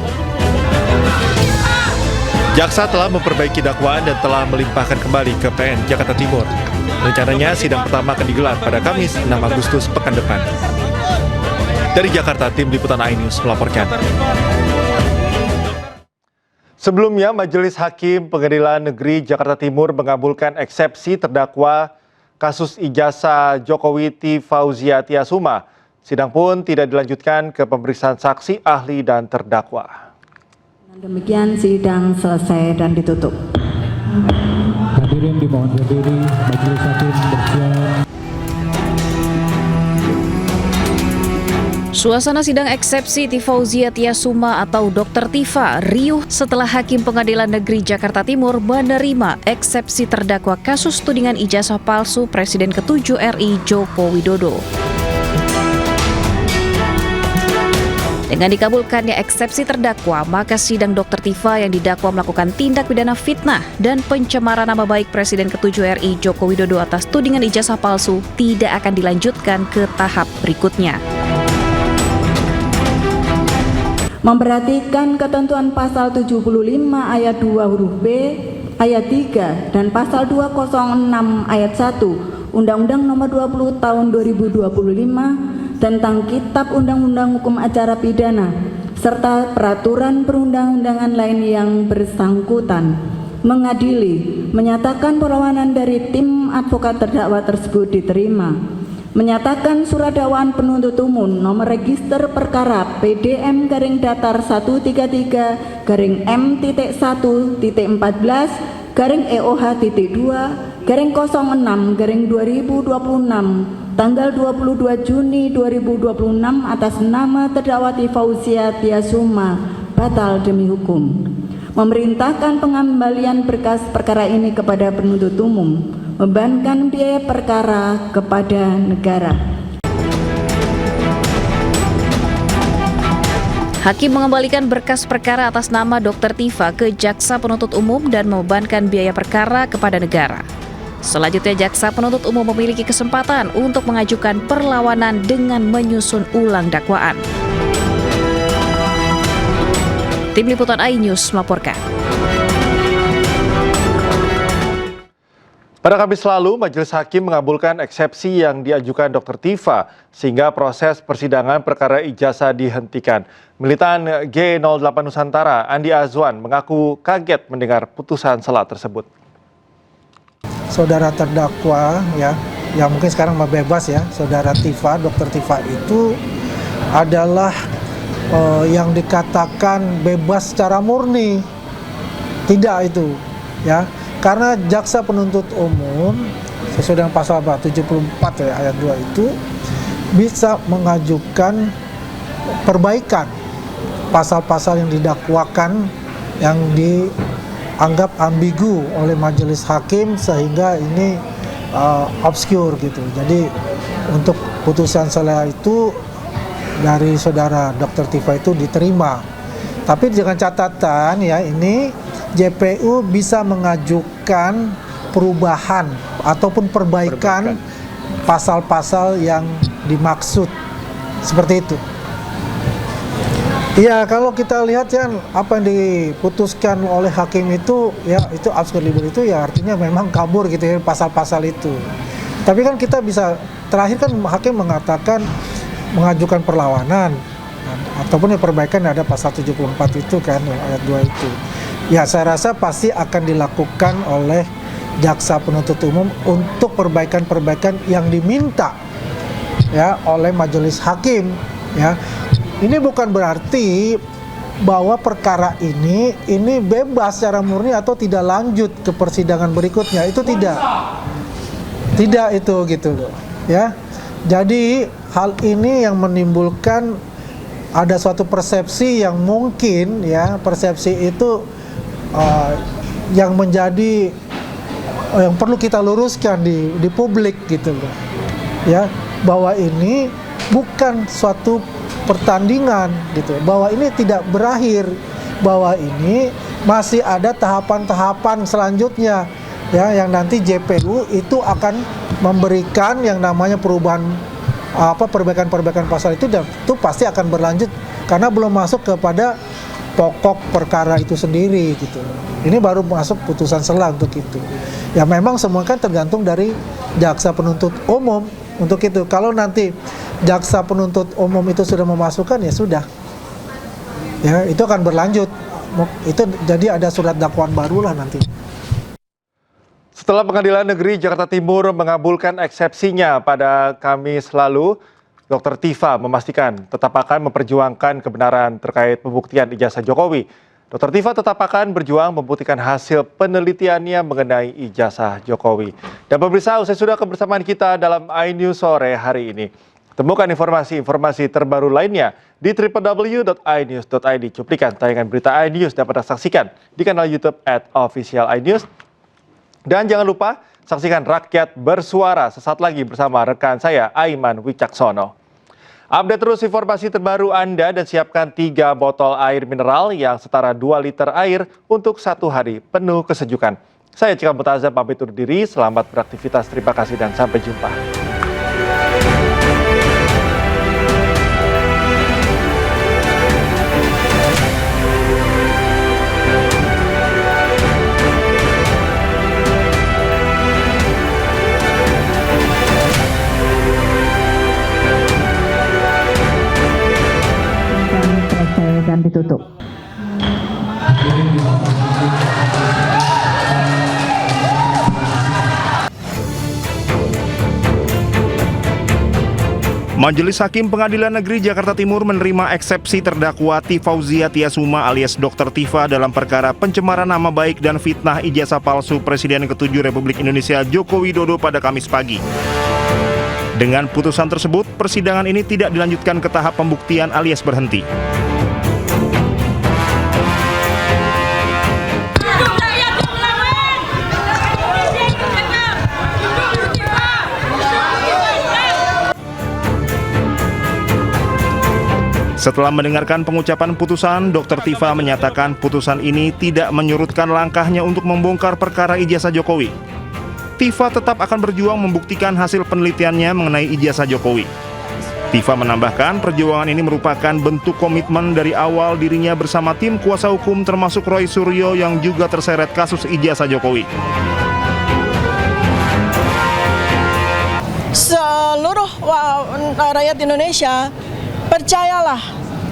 Jaksa telah memperbaiki dakwaan dan telah melimpahkan kembali ke PN Jakarta Timur. Rencananya sidang pertama akan digelar pada Kamis 6 Agustus pekan depan. Dari Jakarta, tim liputan iNews melaporkan. Sebelumnya, Majelis Hakim Pengadilan Negeri Jakarta Timur mengabulkan eksepsi terdakwa kasus ijazah Jokowi T. Fauzia Tiasuma. Sidang pun tidak dilanjutkan ke pemeriksaan saksi, ahli, dan terdakwa. Demikian sidang selesai dan ditutup. Hadirin dimohon berdiri, Majelis Hakim bersiap. Suasana sidang eksepsi T. Fauzia Tiasuma atau Dr. Tifa riuh setelah Hakim Pengadilan Negeri Jakarta Timur menerima eksepsi terdakwa kasus tudingan ijazah palsu Presiden ke-7 RI Joko Widodo. Dengan dikabulkannya eksepsi terdakwa, maka sidang Dr. Tifa yang didakwa melakukan tindak pidana fitnah dan pencemaran nama baik Presiden ke-7 RI Joko Widodo atas tudingan ijazah palsu tidak akan dilanjutkan ke tahap berikutnya. Memperhatikan ketentuan pasal 75 ayat 2 huruf B, ayat 3, dan pasal 206 ayat 1 Undang-Undang Nomor 20 Tahun 2025 tentang Kitab Undang-Undang Hukum Acara Pidana serta peraturan perundang-undangan lain yang bersangkutan, mengadili, menyatakan perlawanan dari tim advokat terdakwa tersebut diterima, menyatakan surat dakwaan penuntut umum nomor register perkara PDM-133-M-1-EOH-2-06-2026 tanggal 22 Juni 2026 atas nama terdakwa T. Fauzia Tiasuma batal demi hukum. Memerintahkan pengembalian berkas perkara ini kepada penuntut umum, membebankan biaya perkara kepada negara. Hakim mengembalikan berkas perkara atas nama Dr. Tifa ke Jaksa Penuntut Umum dan membebankan biaya perkara kepada negara. Selanjutnya, Jaksa Penuntut Umum memiliki kesempatan untuk mengajukan perlawanan dengan menyusun ulang dakwaan. Tim Liputan iNews melaporkan. Pada Kamis lalu, Majelis Hakim mengabulkan eksepsi yang diajukan Dr. Tifa sehingga proses persidangan perkara ijazah dihentikan. Militan G08 Nusantara, Andi Azwan, mengaku kaget mendengar putusan sela tersebut. Saudara terdakwa yang mungkin sekarang bebas saudara Tifa, Dr. Tifa itu adalah yang dikatakan bebas secara murni. Tidak itu karena jaksa penuntut umum sesuai dengan pasal 74 ayat 2 itu bisa mengajukan perbaikan pasal-pasal yang didakwakan yang dianggap ambigu oleh majelis hakim sehingga ini obscure gitu. Jadi untuk putusan sela itu dari saudara Dr. Tifa itu diterima. Tapi dengan catatan ini JPU bisa mengajukan perubahan ataupun perbaikan pasal-pasal yang dimaksud seperti itu. Ya, kalau kita lihat apa yang diputuskan oleh hakim itu itu absurd libel itu artinya memang kabur gitu pasal-pasal itu. Tapi kan kita bisa terakhir kan hakim mengatakan mengajukan perlawanan ataupun perbaikan ada pasal 74 itu kan ayat 2 itu. Ya, saya rasa pasti akan dilakukan oleh jaksa penuntut umum untuk perbaikan-perbaikan yang diminta oleh majelis hakim ini bukan berarti bahwa perkara ini bebas secara murni atau tidak lanjut ke persidangan berikutnya. Itu tidak itu gitu loh ya. Jadi hal ini yang menimbulkan ada suatu persepsi yang mungkin ya, persepsi itu yang menjadi yang perlu kita luruskan di publik gitu loh ya, bahwa ini bukan suatu pertandingan gitu, bahwa ini tidak berakhir, bahwa ini masih ada tahapan-tahapan selanjutnya ya, yang nanti JPU itu akan memberikan yang namanya perubahan perbaikan pasal itu, dan itu pasti akan berlanjut karena belum masuk kepada pokok perkara itu sendiri gitu. Ini baru masuk putusan sela untuk itu. Ya memang semua kan tergantung dari jaksa penuntut umum untuk itu. Kalau nanti jaksa penuntut umum itu sudah memasukkan, ya sudah. Ya, itu akan berlanjut. Itu jadi ada surat dakwaan barulah nanti. Setelah Pengadilan Negeri Jakarta Timur mengabulkan eksepsinya pada Kamis lalu, Dr. Tifa memastikan tetap akan memperjuangkan kebenaran terkait pembuktian ijazah Jokowi. Dr. Tifa tetap akan berjuang membuktikan hasil penelitiannya mengenai ijazah Jokowi. Dan pemirsa, usai sudah kebersamaan kita dalam iNews sore hari ini. Temukan informasi-informasi terbaru lainnya di www.inews.id. Cuplikan tayangan berita iNews dapat disaksikan di kanal YouTube @officialinews. Dan jangan lupa saksikan Rakyat Bersuara sesaat lagi bersama rekan saya Aiman Wicaksono. Update terus informasi terbaru Anda dan siapkan 3 botol air mineral yang setara 2 liter air untuk 1 hari penuh kesejukan. Saya Cika Mutazam pamit undur diri, selamat beraktivitas, terima kasih dan sampai jumpa. Dan ditutup. Majelis Hakim Pengadilan Negeri Jakarta Timur menerima eksepsi terdakwa Tifauzia Tiasuma alias Dr. Tifa dalam perkara pencemaran nama baik dan fitnah ijazah palsu Presiden ke-7 Republik Indonesia Joko Widodo pada Kamis pagi. Dengan putusan tersebut, persidangan ini tidak dilanjutkan ke tahap pembuktian alias berhenti. Setelah mendengarkan pengucapan putusan, Dr. Tifa menyatakan putusan ini tidak menyurutkan langkahnya untuk membongkar perkara ijazah Jokowi. Tifa tetap akan berjuang membuktikan hasil penelitiannya mengenai ijazah Jokowi. Tifa menambahkan perjuangan ini merupakan bentuk komitmen dari awal dirinya bersama tim kuasa hukum termasuk Roy Suryo yang juga terseret kasus ijazah Jokowi. Seluruh rakyat Indonesia, percayalah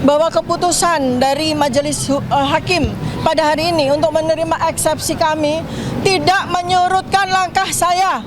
bahwa keputusan dari Majelis Hakim pada hari ini untuk menerima eksepsi kami tidak menyurutkan langkah saya